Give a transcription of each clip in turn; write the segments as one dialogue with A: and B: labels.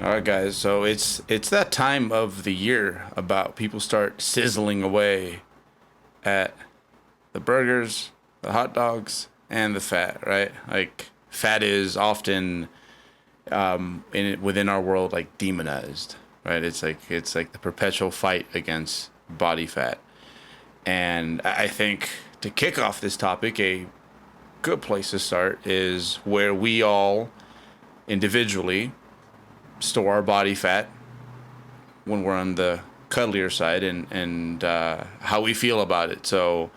A: All right, guys. So it's that time of the year about people start sizzling away at the burgers, the hot dogs, and the fat. Right? Like fat is often within our world like demonized. Right? It's like the perpetual fight against body fat. And I think to kick off this topic, a good place to start is where we all individually store our body fat when we're on the cuddlier side, and how we feel about it. So,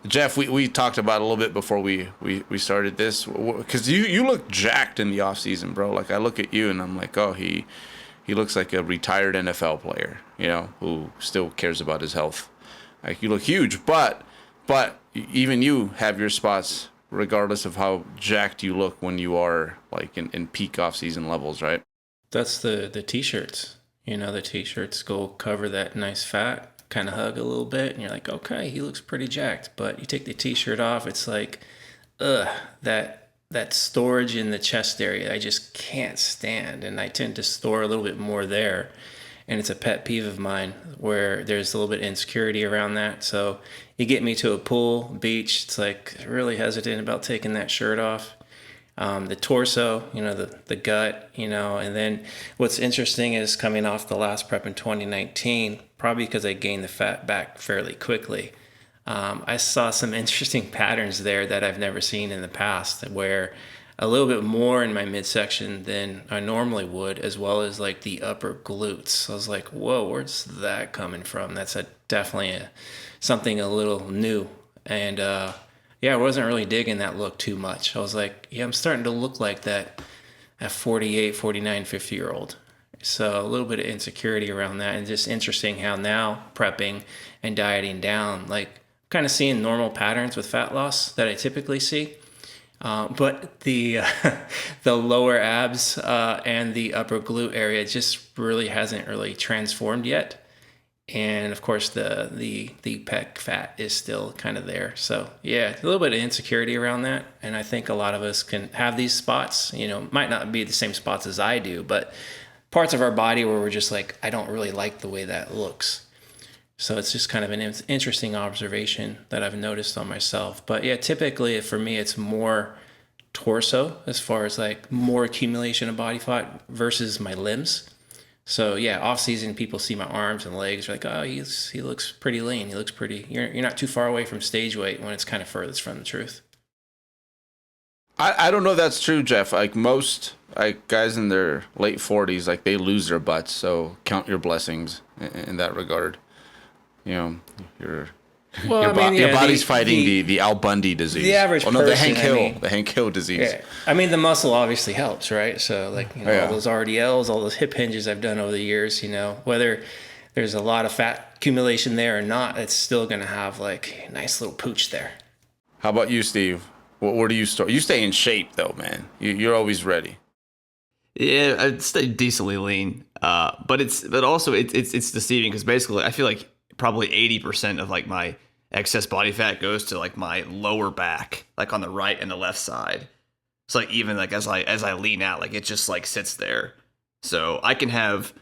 A: Jeff, we talked about it a little bit before we started this, because you look jacked in the off season, bro. Like I look at you and I'm like, oh, he looks like a retired NFL player, who still cares about his health. Like you look huge, but even you have your spots, regardless of how jacked you look when you are like in peak off season levels, right?
B: That's the t-shirts. The t-shirts go cover that nice fat, kind of hug a little bit, and you're like, okay, he looks pretty jacked. But you take the t-shirt off, it's like, that storage in the chest area, I just can't stand. And I tend to store a little bit more there. And it's a pet peeve of mine where there's a little bit of insecurity around that. So you get me to a pool, beach, it's like really hesitant about taking that shirt off. The torso, the gut, and then what's interesting is coming off the last prep in 2019, probably because I gained the fat back fairly quickly. I saw some interesting patterns there that I've never seen in the past, where a little bit more in my midsection than I normally would, as well as like the upper glutes. I was like, whoa, where's that coming from? That's definitely something a little new. And I wasn't really digging that look too much. I was like, I'm starting to look like that at 48, 49, 50-year-old. So a little bit of insecurity around that, and just interesting how now prepping and dieting down, like kind of seeing normal patterns with fat loss that I typically see. But the the lower abs and the upper glute area just really hasn't really transformed yet. And of course, the pec fat is still kind of there. So yeah, a little bit of insecurity around that. And I think a lot of us can have these spots, might not be the same spots as I do, but parts of our body where we're just like, I don't really like the way that looks. So it's just kind of an interesting observation that I've noticed on myself. But yeah, typically for me, it's more torso as far as like more accumulation of body fat versus my limbs. So yeah, off season, people see my arms and legs. They're like, oh, he looks pretty lean. He looks pretty. You're not too far away from stage weight when it's kind of furthest from the truth.
A: I don't know if that's true, Jeff. Like most guys in their late 40s, like they lose their butts. So count your blessings in that regard. Your body's fighting the Al Bundy disease.
B: The average person,
A: the Hank Hill disease.
B: Yeah. I mean, the muscle obviously helps, right? So like, all those RDLs, all those hip hinges I've done over the years, whether there's a lot of fat accumulation there or not, it's still going to have like a nice little pooch there.
A: How about you, Steve? Where do you store? You stay in shape though, man. You're always ready.
C: Yeah, I stay decently lean. But it's deceiving because basically I feel like probably 80% of like my excess body fat goes to like my lower back, like on the right and the left side. So like even like as I lean out, like it just like sits there. So I can have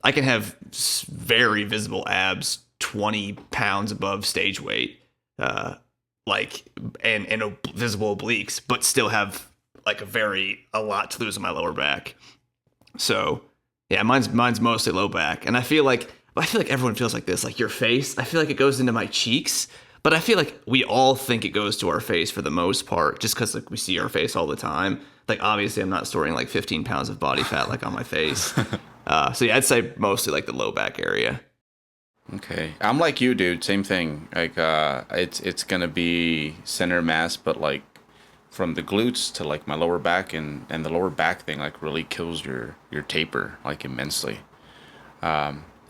C: very visible abs 20 pounds above stage weight, and visible obliques, but still have like a lot to lose in my lower back. So yeah, mine's mostly low back, and I feel like everyone feels like this. Like your face, I feel like it goes into my cheeks, but I feel like we all think it goes to our face for the most part, just because like we see our face all the time. Like obviously, I'm not storing like 15 pounds of body fat like on my face. So yeah, I'd say mostly like the low back area.
A: Okay, I'm like you, dude. Same thing. Like it's gonna be center mass, but like from the glutes to like my lower back, and the lower back thing like really kills your taper like immensely.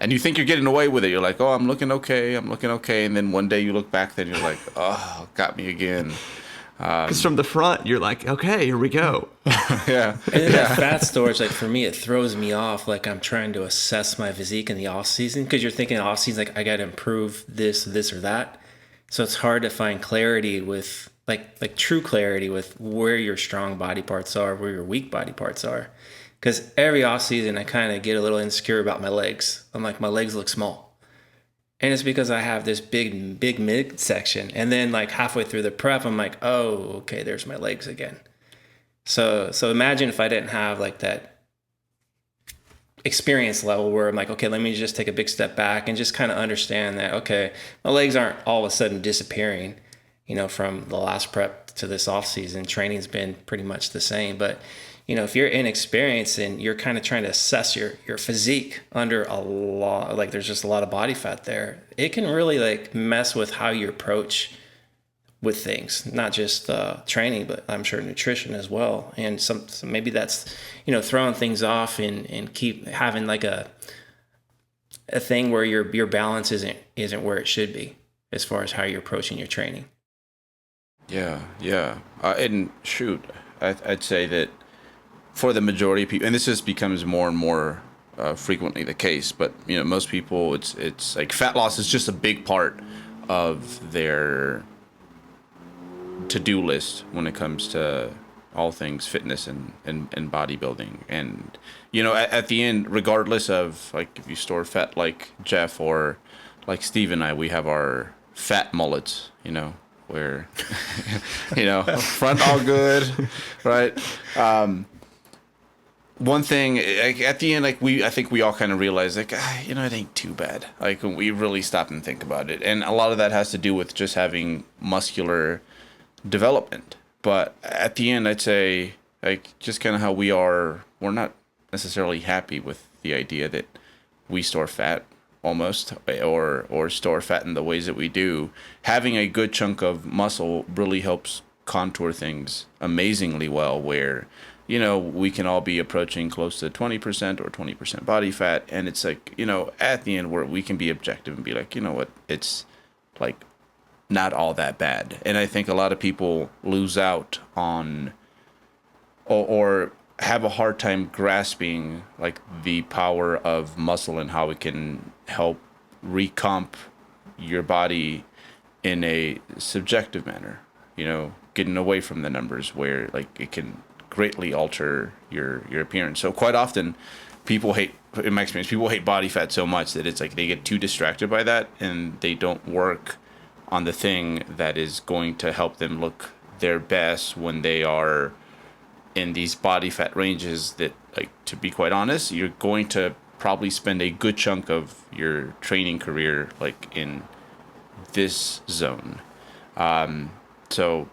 A: And you think you're getting away with it. You're like, oh, I'm looking okay. And then one day you look back, then you're like, oh, got me again.
C: Because from the front, you're like, okay, here we go.
A: Yeah.
B: And then that fat storage, like for me, it throws me off. Like I'm trying to assess my physique in the off season because you're thinking off season, like I got to improve this, or that. So it's hard to find clarity with like true clarity with where your strong body parts are, where your weak body parts are. Because every off season, I kind of get a little insecure about my legs. I'm like, my legs look small. And it's because I have this big mid section. And then like halfway through the prep, I'm like, oh, okay, there's my legs again. So imagine if I didn't have like that experience level where I'm like, okay, let me just take a big step back and just kind of understand that, okay, my legs aren't all of a sudden disappearing, from the last prep to this off season. Training's been pretty much the same. But if you're inexperienced and you're kind of trying to assess your physique under a lot, like there's just a lot of body fat there, it can really like mess with how you approach with things, not just training, but I'm sure nutrition as well. And some maybe that's, throwing things off and keep having like a thing where your balance isn't where it should be as far as how you're approaching your training.
A: Yeah. And shoot, I'd say that for the majority of people, and this just becomes more and more frequently the case, but most people, it's like fat loss is just a big part of their to-do list when it comes to all things fitness and bodybuilding. And at the end, regardless of like if you store fat like Jeff or like Steve and I, we have our fat mullets, where front all good, right? One thing, like, at the end, like I think we all kind of realize, like, it ain't too bad. Like when we really stop and think about it, and a lot of that has to do with just having muscular development. But at the end, I'd say, like, just kind of how we are, we're not necessarily happy with the idea that we store fat almost, or store fat in the ways that we do. Having a good chunk of muscle really helps contour things amazingly well, where we can all be approaching close to 20% or 20% body fat. And it's like, at the end where we can be objective and be like, what, it's like not all that bad. And I think a lot of people lose out on or have a hard time grasping like the power of muscle and how it can help recomp your body in a subjective manner, getting away from the numbers where like it can greatly alter your appearance. So quite often in my experience, people hate body fat so much that it's like they get too distracted by that and they don't work on the thing that is going to help them look their best when they are in these body fat ranges that, like, to be quite honest, you're going to probably spend a good chunk of your training career like in this zone. So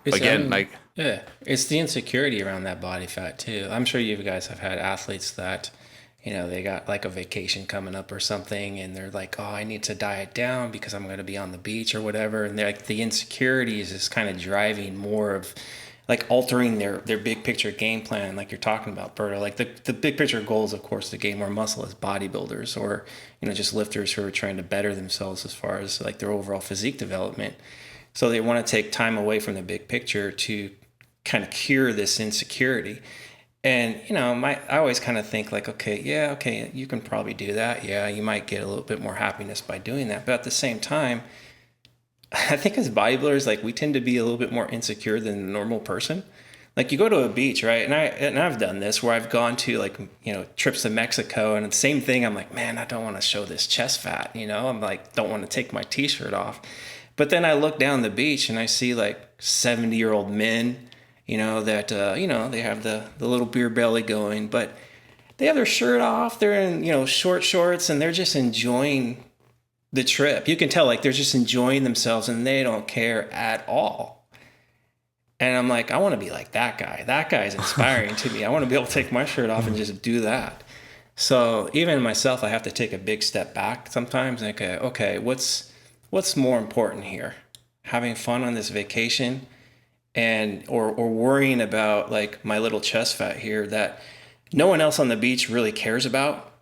A: again,
B: yeah, it's the insecurity around that body fat too. I'm sure you guys have had athletes that, they got like a vacation coming up or something, and they're like, oh, I need to diet down because I'm going to be on the beach or whatever. And they're like, the insecurities is kind of driving more of like altering their big picture game plan, like you're talking about, Berto. Like the big picture goal is, of course, to gain more muscle as bodybuilders or, just lifters who are trying to better themselves as far as like their overall physique development. So they want to take time away from the big picture to kind of cure this insecurity. And, I always kind of think like, okay, you can probably do that. Yeah, you might get a little bit more happiness by doing that. But at the same time, I think as bodybuilders, like we tend to be a little bit more insecure than a normal person. Like you go to a beach, right? And I've done this where I've gone to like, trips to Mexico, and the same thing. I'm like, man, I don't want to show this chest fat, I'm like, don't want to take my t-shirt off. But then I look down the beach and I see like 70-year-old men, that, they have the little beer belly going, but they have their shirt off. They're in, short shorts, and they're just enjoying the trip. You can tell like they're just enjoying themselves and they don't care at all. And I'm like, I want to be like that guy. That guy's inspiring to me. I want to be able to take my shirt off and just do that. So even myself, I have to take a big step back sometimes. Like, okay, what's more important here? Having fun on this vacation or worrying about like my little chest fat here that no one else on the beach really cares about.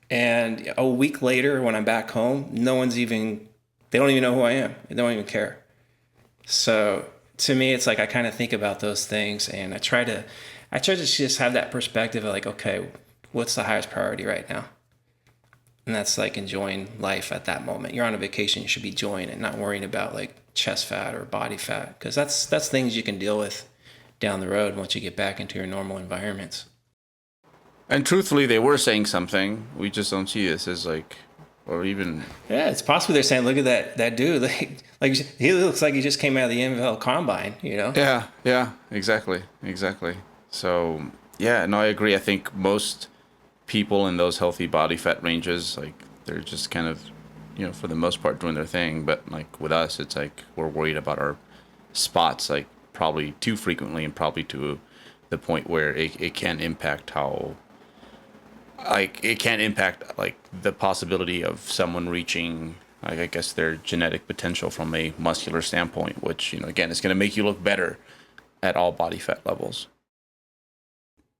B: And a week later when I'm back home, they don't even know who I am. They don't even care. So to me, it's like I kind of think about those things, and I try to just have that perspective of like, okay, what's the highest priority right now? And that's like enjoying life at that moment. You're on a vacation, you should be enjoying it, not worrying about like chest fat or body fat, because that's things you can deal with down the road once you get back into your normal environments.
A: And truthfully, they were saying something. We just don't see this as like, or even.
B: Yeah, it's possible they're saying, look at that dude, like he looks like he just came out of the NFL Combine, you know?
A: Yeah, exactly. So, yeah, no, I agree. I think most people in those healthy body fat ranges, like, they're just kind of, for the most part doing their thing. But, like, with us, it's like we're worried about our spots, like, probably too frequently and probably to the point where it can impact like the possibility of someone reaching, like, I guess, their genetic potential from a muscular standpoint, which, again, is going to make you look better at all body fat levels.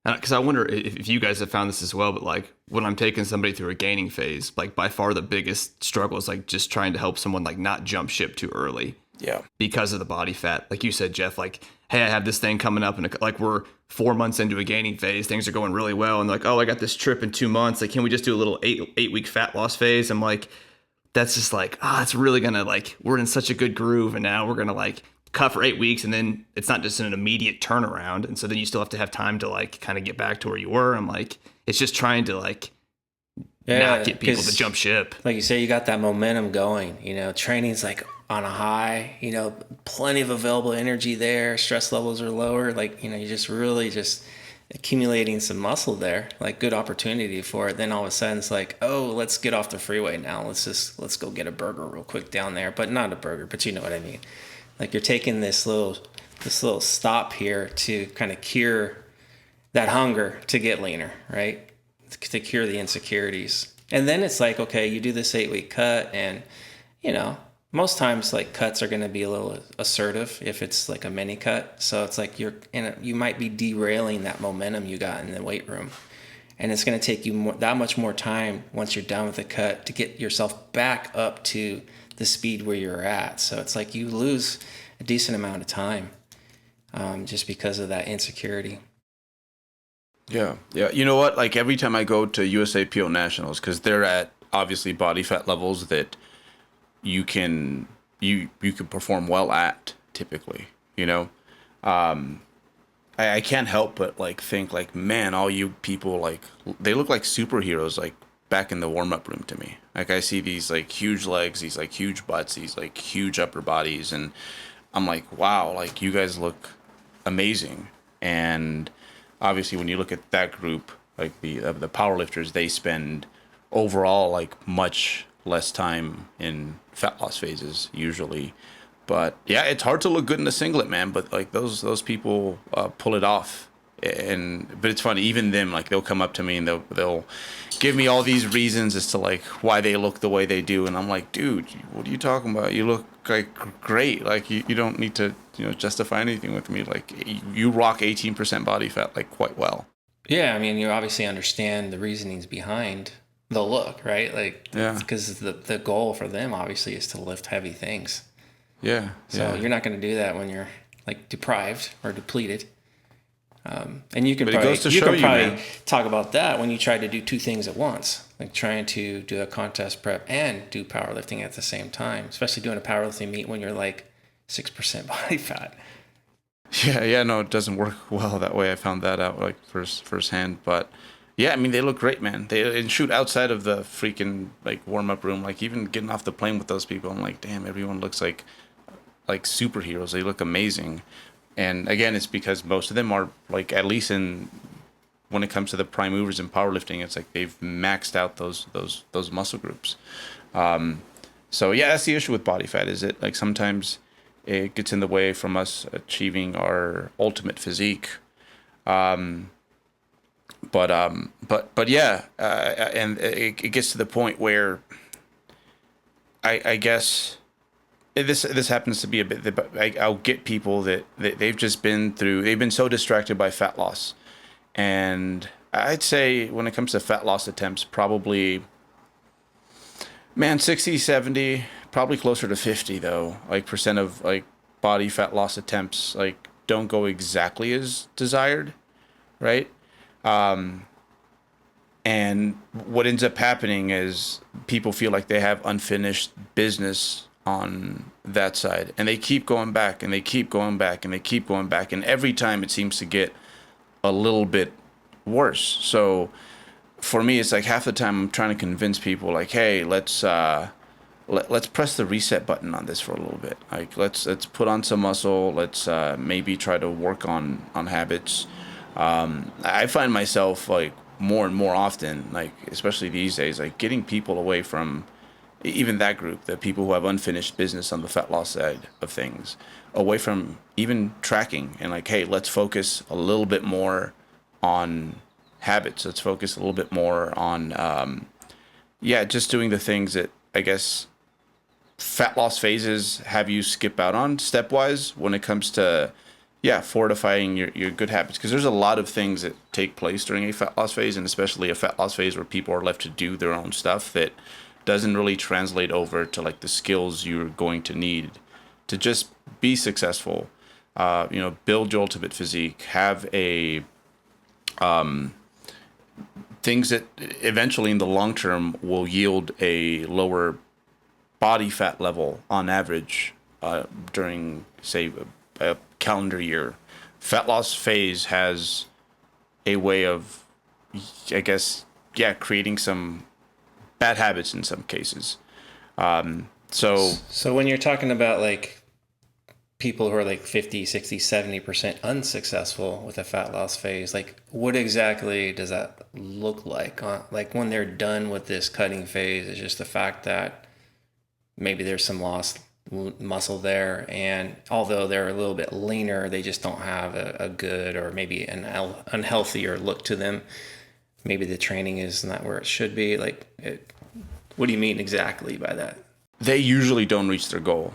C: Because I wonder if you guys have found this as well, but like when I'm taking somebody through a gaining phase, like by far the biggest struggle is like just trying to help someone like not jump ship too early.
A: Yeah.
C: Because of the body fat. Like you said, Jeff, like, hey, I have this thing coming up and like we're 4 months into a gaining phase. Things are going really well. And like, oh, I got this trip in 2 months. Like, can we just do a little 8-week fat loss phase? I'm like, that's just like, it's really going to like, we're in such a good groove. And now we're going to like cut for 8 weeks. And then it's not just an immediate turnaround. And so then you still have to have time to like kind of get back to where you were. I'm like, it's just trying to like not get people to jump ship.
B: Like you say, you got that momentum going, training's like on a high, plenty of available energy there. Stress levels are lower. Like, you just really just accumulating some muscle there, like good opportunity for it. Then all of a sudden it's like, oh, let's get off the freeway now. Let's go get a burger real quick down there, but not a burger, but you know what I mean? Like you're taking this little stop here to kind of cure that hunger to get leaner, right? To cure the insecurities. And then it's like, okay, you do this 8-week cut, and most times like cuts are going to be a little assertive if it's like a mini cut. So it's like you might be derailing that momentum you got in the weight room. And it's going to take you that much more time once you're done with the cut to get yourself back up to the speed where you're at. So it's like you lose a decent amount of time just because of that insecurity.
A: Yeah. You know what? Like every time I go to USAPO Nationals, because they're at obviously body fat levels that you can perform well at typically, I can't help but like think like, man, all you people, like, they look like superheroes, like back in the warm-up room to me. Like I see these like huge legs, these like huge butts, these like huge upper bodies, and I'm like, wow, like you guys look amazing. And obviously when you look at that group, like the powerlifters, they spend overall like much less time in fat loss phases usually. But yeah, it's hard to look good in a singlet, man. But like those people pull it off. But it's funny, even them, like they'll come up to me and they'll give me all these reasons as to like why they look the way they do, and I'm like, dude, what are you talking about? You look like great. Like you don't need to justify anything with me. Like you rock 18% body fat like quite well.
B: Yeah, I mean, you obviously understand the reasonings behind the look, right? Like,
A: yeah,
B: because the goal for them obviously is to lift heavy things.
A: Yeah.
B: So you're not going to do that when you're like deprived or depleted. And you can probably talk about that when you try to do two things at once, like trying to do a contest prep and do powerlifting at the same time, especially doing a powerlifting meet when you're like 6% body fat.
A: Yeah, no, it doesn't work well that way. I found that out like firsthand. But yeah, I mean, they look great, man. They shoot outside of the freaking like warm up room, like even getting off the plane with those people. I'm like, damn, everyone looks like superheroes. They look amazing. And again, it's because most of them are like, at least when it comes to the prime movers in powerlifting, it's like they've maxed out those muscle groups. So yeah, that's the issue with body fat. Is it like sometimes it gets in the way from us achieving our ultimate physique. But yeah, and it gets to the point where I guess. This happens to be a bit. I'll get people that they've just been through. They've been so distracted by fat loss, and I'd say when it comes to fat loss attempts, probably, man, 60, 70, probably closer to 50 though. Like percent of like body fat loss attempts like don't go exactly as desired, right? And what ends up happening is people feel like they have unfinished business on that side, and they keep going back and they keep going back and they keep going back, and every time it seems to get a little bit worse. So for me, it's like half the time I'm trying to convince people like, hey, let's press the reset button on this for a little bit. Like let's put on some muscle. Let's maybe try to work on habits. I find myself like more and more often, like especially these days, like getting people away from even that group, the people who have unfinished business on the fat loss side of things, away from even tracking, and like, hey, let's focus a little bit more on habits. Let's focus a little bit more on just doing the things that I guess fat loss phases have you skip out on stepwise when it comes to fortifying your good habits, because there's a lot of things that take place during a fat loss phase, and especially a fat loss phase where people are left to do their own stuff that doesn't really translate over to like the skills you're going to need to just be successful. Build your ultimate physique, have a things that eventually in the long term will yield a lower body fat level on average during, say, a calendar year. Fat loss phase has a way of, I guess, creating some bad habits in some cases.
B: So when you're talking about like people who are like 50, 60, 70% unsuccessful with a fat loss phase, like what exactly does that look like? Like when they're done with this cutting phase, it's just the fact that maybe there's some lost muscle there, and although they're a little bit leaner, they just don't have a good, or maybe an unhealthier look to them. Maybe the training is not where it should be. What do you mean exactly by that?
A: They usually don't reach their goal,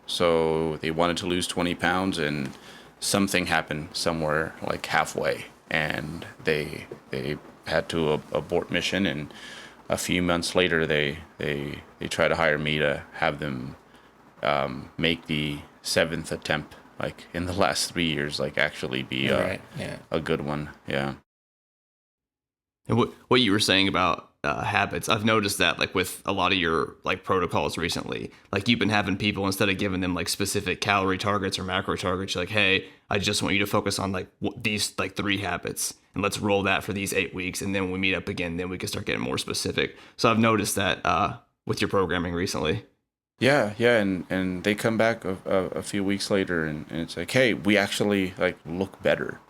A: so they wanted to lose 20 pounds and something happened somewhere like halfway, and they had to abort mission, and a few months later, they try to hire me to have them make the 7th attempt, like in the last 3 years, like actually be a good one. Yeah.
C: And what you were saying about habits, I've noticed that like with a lot of your like protocols recently, like you've been having people, instead of giving them like specific calorie targets or macro targets, you're like, hey, I just want you to focus on like these like 3 habits, and let's roll that for these 8 weeks, and then when we meet up again, then we can start getting more specific. So I've noticed that with your programming recently.
A: Yeah, and they come back a few weeks later, and it's like, hey, we actually like look better,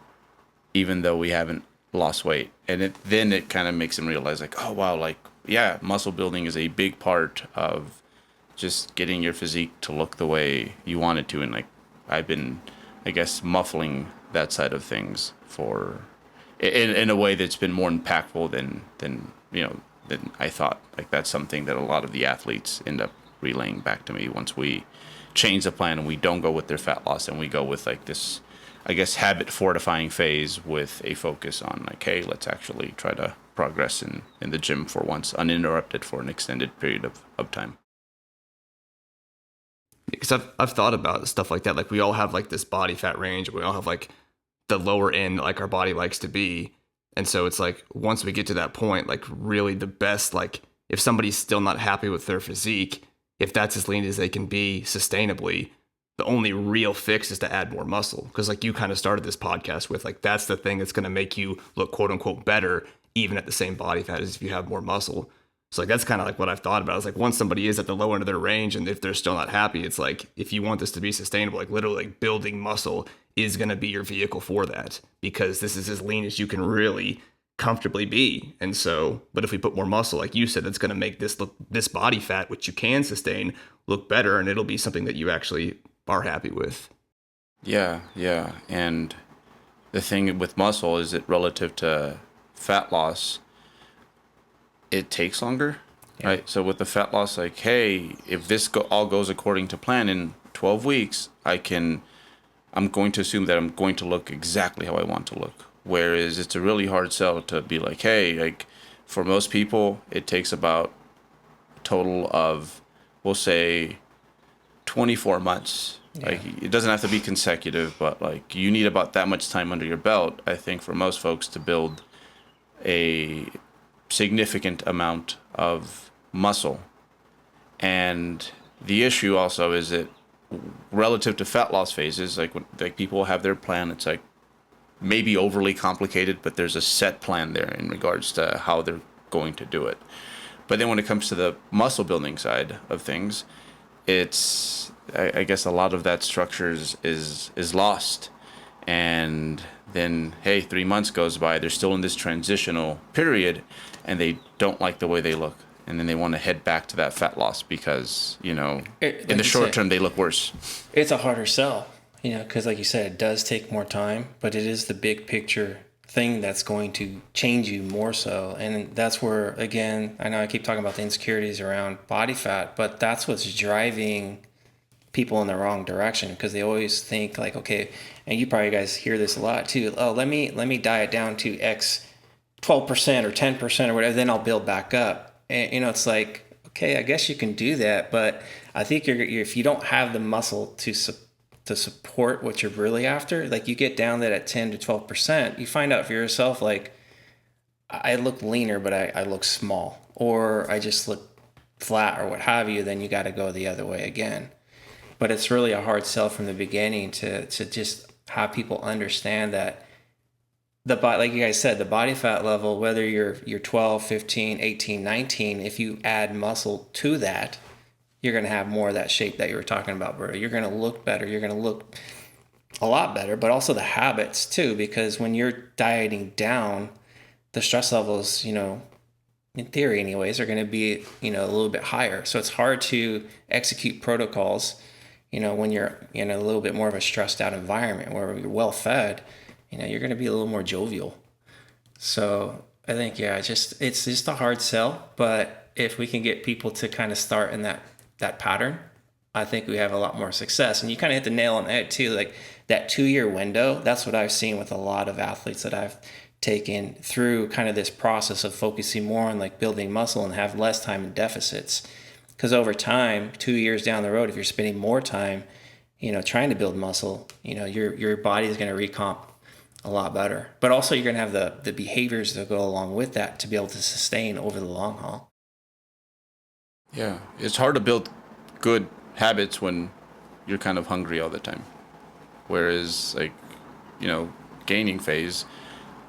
A: even though we haven't lost weight. And then it kind of makes them realize like, oh wow, like muscle building is a big part of just getting your physique to look the way you want it to. And like I've been, I guess, muffling that side of things for in a way that's been more impactful than I thought. Like that's something that a lot of the athletes end up relaying back to me once we change the plan and we don't go with their fat loss and we go with like this, I guess, habit fortifying phase with a focus on like, hey, let's actually try to progress in the gym for once, uninterrupted for an extended period of time.
C: Because I've thought about stuff like that. Like we all have like this body fat range. We all have like the lower end, like our body likes to be. And so it's like, once we get to that point, like really the best, like if somebody's still not happy with their physique, if that's as lean as they can be sustainably, the only real fix is to add more muscle. Because like you kind of started this podcast with, like, that's the thing that's going to make you look quote unquote better, even at the same body fat as if you have more muscle. So like, that's kind of like what I've thought about. It's like once somebody is at the low end of their range, and if they're still not happy, it's like, if you want this to be sustainable, like literally like building muscle is going to be your vehicle for that, because this is as lean as you can really comfortably be. And so, but if we put more muscle, like you said, that's going to make this body fat, which you can sustain, look better. And it'll be something that you actually are happy with.
A: Yeah. And the thing with muscle is that relative to fat loss, it takes longer, right? So with the fat loss, like, hey, if this all goes according to plan in 12 weeks, I'm going to assume that I'm going to look exactly how I want to look. Whereas it's a really hard sell to be like, hey, like for most people, it takes about a total of, we'll say, 24 months. Like, it doesn't have to be consecutive, but like you need about that much time under your belt, I think, for most folks to build a significant amount of muscle. And the issue also is that relative to fat loss phases, like when like people have their plan, it's like maybe overly complicated, but there's a set plan there in regards to how they're going to do it. But then when it comes to the muscle building side of things, it's I guess a lot of that structure is lost. And then, hey, 3 months goes by, they're still in this transitional period, and they don't like the way they look. And then they want to head back to that fat loss because, you know, in the short term, they look worse.
B: It's a harder sell, you know, because like you said, it does take more time, but it is the big picture thing that's going to change you more so. And that's where, again, I know I keep talking about the insecurities around body fat, but that's what's driving people in the wrong direction, because they always think like, okay, and you probably guys hear this a lot too. Oh, let me diet down to X 12% or 10% or whatever, then I'll build back up. And, you know, it's like, okay, I guess you can do that, but I think you're if you don't have the muscle to support what you're really after, like you get down that at 10 to 12%, you find out for yourself, like, I look leaner, but I look small, or I just look flat or what have you, then you got to go the other way again. But it's really a hard sell from the beginning to just have people understand that like you guys said, the body fat level, whether you're 12, 15, 18, 19, if you add muscle to that, you're going to have more of that shape that you were talking about, Berto. You're going to look better. You're going to look a lot better, but also the habits too, because when you're dieting down, the stress levels, you know, in theory anyways, are going to be, you know, a little bit higher. So it's hard to execute protocols, you know, when you're in a little bit more of a stressed out environment where you're well fed. You know, you're going to be a little more jovial. So I think, yeah, it's just a hard sell. But if we can get people to kind of start in that pattern, I think we have a lot more success. And you kind of hit the nail on the head too. Like that 2-year window, that's what I've seen with a lot of athletes that I've taken through kind of this process of focusing more on like building muscle and have less time in deficits. Because over time, 2 years down the road, if you're spending more time, you know, trying to build muscle, you know, your body is going to recomp a lot better. But also you're going to have the behaviors that go along with that to be able to sustain over the long haul.
A: Yeah, it's hard to build good habits when you're kind of hungry all the time. Whereas, like, you know, gaining phase,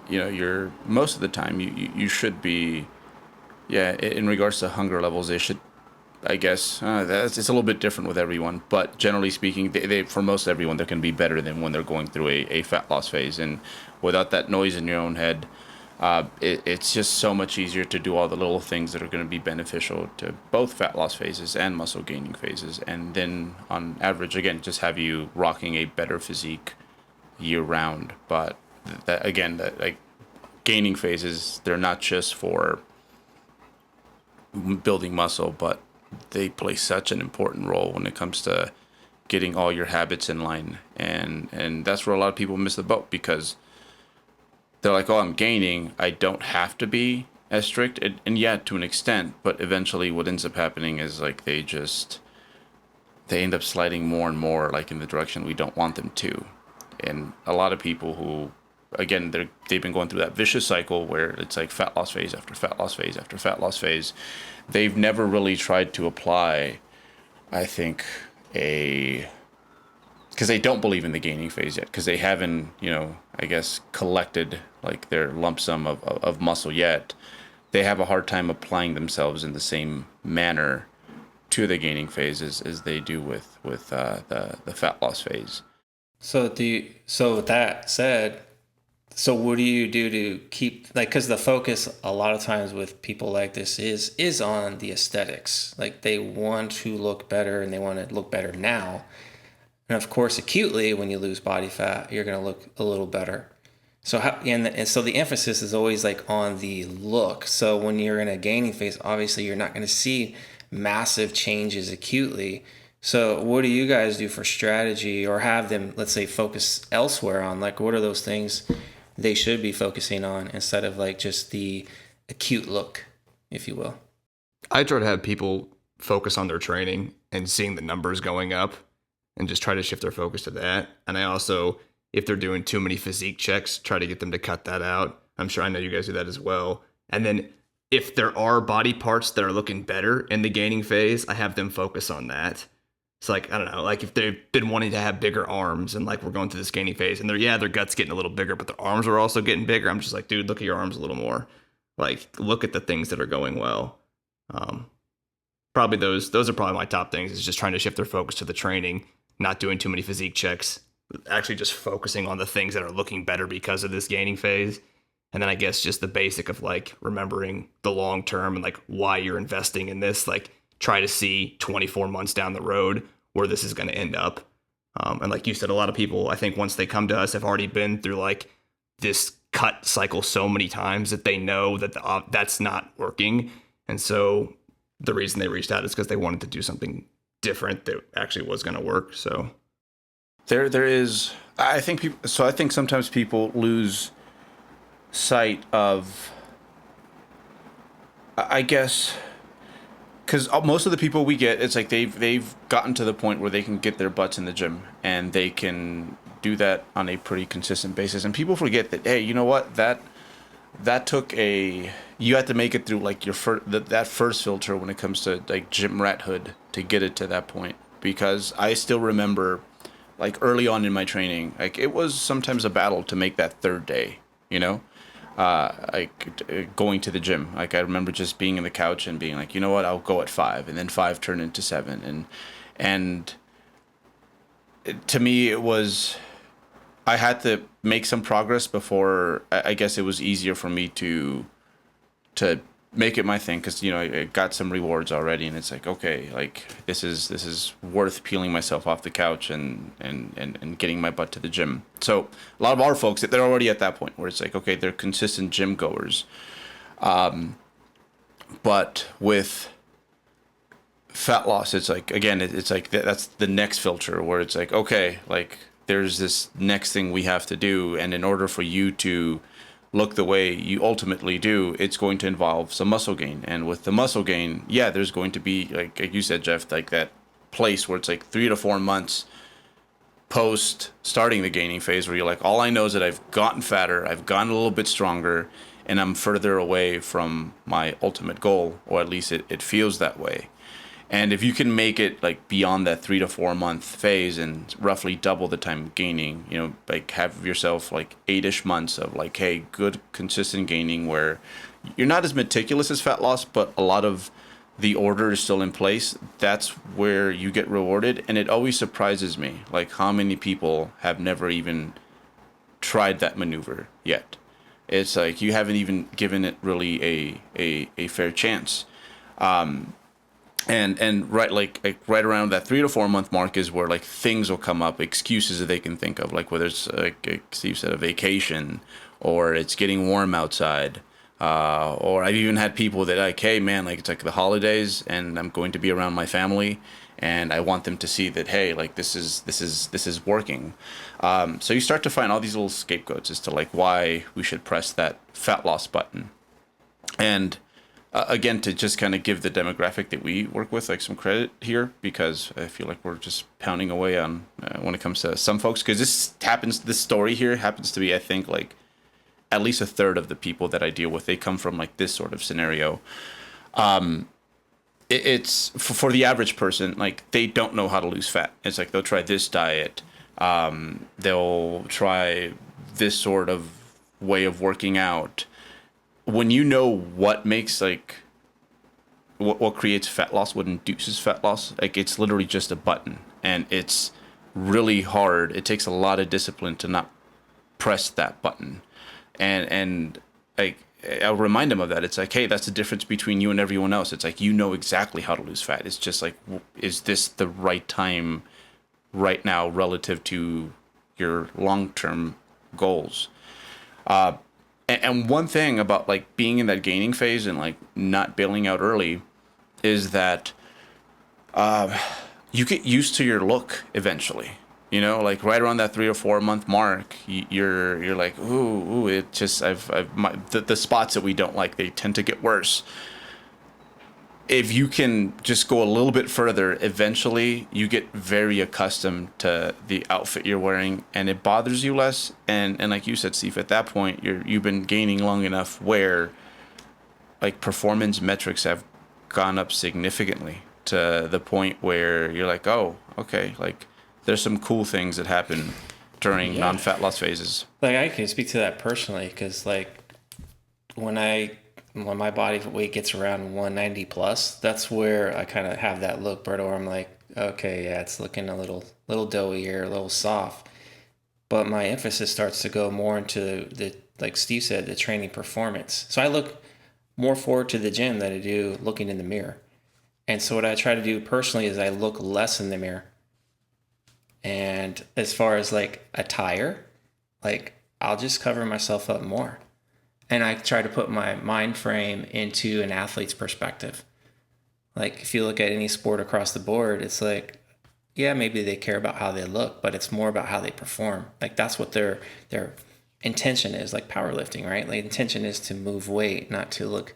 A: you know, you're most of the time you should be, yeah, in regards to hunger levels, they should, I guess, it's a little bit different with everyone, but generally speaking, they for most everyone, they can be better than when they're going through a fat loss phase. And without that noise in your own head, it's just so much easier to do all the little things that are going to be beneficial to both fat loss phases and muscle gaining phases. And then on average, again, just have you rocking a better physique year round. But that, again, that like gaining phases, they're not just for building muscle, but they play such an important role when it comes to getting all your habits in line. And that's where a lot of people miss the boat, because they're like, oh, I'm gaining, I don't have to be as strict. And yeah, to an extent, but eventually what ends up happening is like they end up sliding more and more like in the direction we don't want them to. And a lot of people who, again, they've been going through that vicious cycle where it's like fat loss phase after fat loss phase after fat loss phase. They've never really tried to apply, I think, because they don't believe in the gaining phase yet, because they haven't, you know, I guess, collected like their lump sum of muscle yet. They have a hard time applying themselves in the same manner to the gaining phase as they do with the fat loss phase.
B: So with that said, so what do you do to keep, like, because the focus a lot of times with people like this is on the aesthetics. Like they want to look better and they want to look better now. And of course, acutely, when you lose body fat, you're going to look a little better. So and so the emphasis is always like on the look. So when you're in a gaining phase, obviously you're not going to see massive changes acutely. So what do you guys do for strategy, or have them, let's say, focus elsewhere on? Like, what are those things they should be focusing on instead of like just the acute look, if you will?
C: I try to have people focus on their training and seeing the numbers going up and just try to shift their focus to that. And I also, if they're doing too many physique checks, try to get them to cut that out. I'm sure I know you guys do that as well. And then if there are body parts that are looking better in the gaining phase, I have them focus on that. It's like, I don't know, like if they've been wanting to have bigger arms and like we're going through this gaining phase and their gut's getting a little bigger, but their arms are also getting bigger. I'm just like, dude, look at your arms a little more. Like, look at the things that are going well. Probably those are probably my top things, is just trying to shift their focus to the training, not doing too many physique checks, actually just focusing on the things that are looking better because of this gaining phase. And then I guess just the basic of like remembering the long term and like why you're investing in this. Like, try to see 24 months down the road where this is going to end up. And like you said, a lot of people, I think once they come to us, have already been through like this cut cycle so many times that they know that that's not working. And so the reason they reached out is because they wanted to do something different that actually was going to work. So
A: there is, I think people, so I think sometimes people lose sight of, I guess, because most of the people we get, it's like they've gotten to the point where they can get their butts in the gym and they can do that on a pretty consistent basis. And people forget that, hey, you know what, that took you had to make it through like that first filter when it comes to like gym rat hood to get it to that point. Because I still remember, like early on in my training, like it was sometimes a battle to make that third day, you know. Like going to the gym. Like I remember just being in the couch and being like, you know what, I'll go at 5, and then 5 turned into 7, and to me it was, I had to make some progress before I guess it was easier for me to make it my thing, because you know I got some rewards already, and it's like, okay, like this is worth peeling myself off the couch and getting my butt to the gym. So a lot of our folks, they're already at that point where it's like, okay, they're consistent gym goers, but with fat loss, it's like, again, it's like that's the next filter where it's like, okay, like there's this next thing we have to do, and in order for you to look the way you ultimately do, it's going to involve some muscle gain. And with the muscle gain, yeah, there's going to be, like you said, Jeff, like that place where it's like 3 to 4 months post starting the gaining phase where you're like, all I know is that I've gotten fatter, I've gotten a little bit stronger, and I'm further away from my ultimate goal, or at least it feels that way. And if you can make it like beyond that 3 to 4 month phase and roughly double the time gaining, you know, like have yourself like 8-ish months of like, hey, good consistent gaining where you're not as meticulous as fat loss, but a lot of the order is still in place. That's where you get rewarded. And it always surprises me, like how many people have never even tried that maneuver yet. It's like you haven't even given it really a fair chance. And right, like right around that 3 to 4 month mark is where like things will come up, excuses that they can think of, like whether it's like Steve said, a vacation, or it's getting warm outside, or I've even had people that like, hey man, like it's like the holidays and I'm going to be around my family, and I want them to see that, hey, like this is working. So you start to find all these little scapegoats as to like why we should press that fat loss button. And again, to just kind of give the demographic that we work with like some credit here, because I feel like we're just pounding away on when it comes to some folks, because this story here happens to be, I think, like at least a third of the people that I deal with, they come from like this sort of scenario. It's for the average person, like they don't know how to lose fat. It's like they'll try this diet, they'll try this sort of way of working out. When you know what makes like what creates fat loss, what induces fat loss, like it's literally just a button, and it's really hard. It takes a lot of discipline to not press that button, and like I'll remind them of that. It's like, hey, that's the difference between you and everyone else. It's like, you know exactly how to lose fat. It's just like, is this the right time right now relative to your long-term goals? And one thing about like being in that gaining phase and like not bailing out early is that you get used to your look eventually. You know, like right around that 3 or 4 month mark, you're like, ooh, it just the spots that we don't like, they tend to get worse. if you can just go a little bit further, eventually you get very accustomed to the outfit you're wearing, and it bothers you less. And like you said, Steve, at that point you've been gaining long enough where like performance metrics have gone up significantly to the point where you're like, oh, okay, like there's some cool things that happen during non-fat loss phases.
B: Like I can speak to that personally because like when my body weight gets around 190 plus, that's where I kind of have that look, Berto, where I'm like, okay, yeah, it's looking a little doughy here, a little soft. But my emphasis starts to go more into the, like Steve said, the training performance. So I look more forward to the gym than I do looking in the mirror. And so what I try to do personally is I look less in the mirror. And as far as like attire, like I'll just cover myself up more. And I try to put my mind frame into an athlete's perspective. Like if you look at any sport across the board, it's like, yeah, maybe they care about how they look, but it's more about how they perform. Like that's what their intention is, like powerlifting, right? Like intention is to move weight, not to look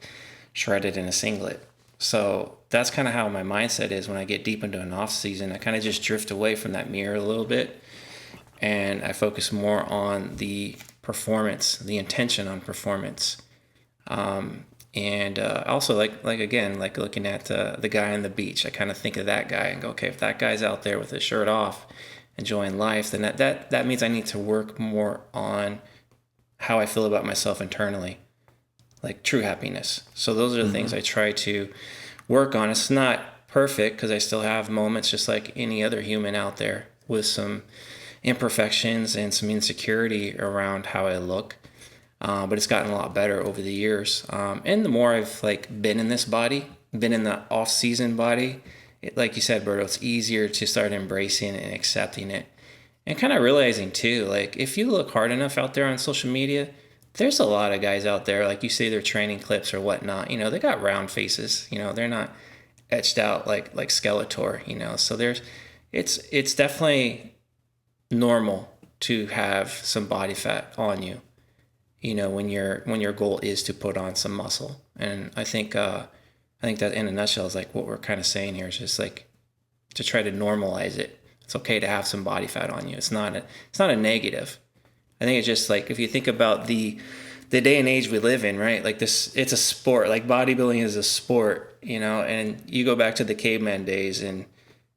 B: shredded in a singlet. So that's kind of how my mindset is when I get deep into an off season. I kind of just drift away from that mirror a little bit, and I focus more on the performance, the intention on performance. And also like again, like looking at the guy on the beach, I kind of think of that guy and go, okay, if that guy's out there with his shirt off enjoying life, then that means I need to work more on how I feel about myself internally, like true happiness. So those are the things I try to work on. It's not perfect because I still have moments just like any other human out there with some imperfections and some insecurity around how I look. But it's gotten a lot better over the years. And the more I've like been in this body, been in the off-season body, like you said, Berto, it's easier to start embracing and accepting it. And kind of realizing too, like if you look hard enough out there on social media, there's a lot of guys out there, like you see their training clips or whatnot, you know, they got round faces, you know, they're not etched out like Skeletor, you know. So it's definitely normal to have some body fat on you, you know, when your goal is to put on some muscle. And I think that in a nutshell is like what we're kind of saying here is just like to try to normalize it. It's okay to have some body fat on you. It's not a negative. I think it's just like if you think about the day and age we live in, right? Like this, it's a sport. Like bodybuilding is a sport, you know. And you go back to the caveman days, and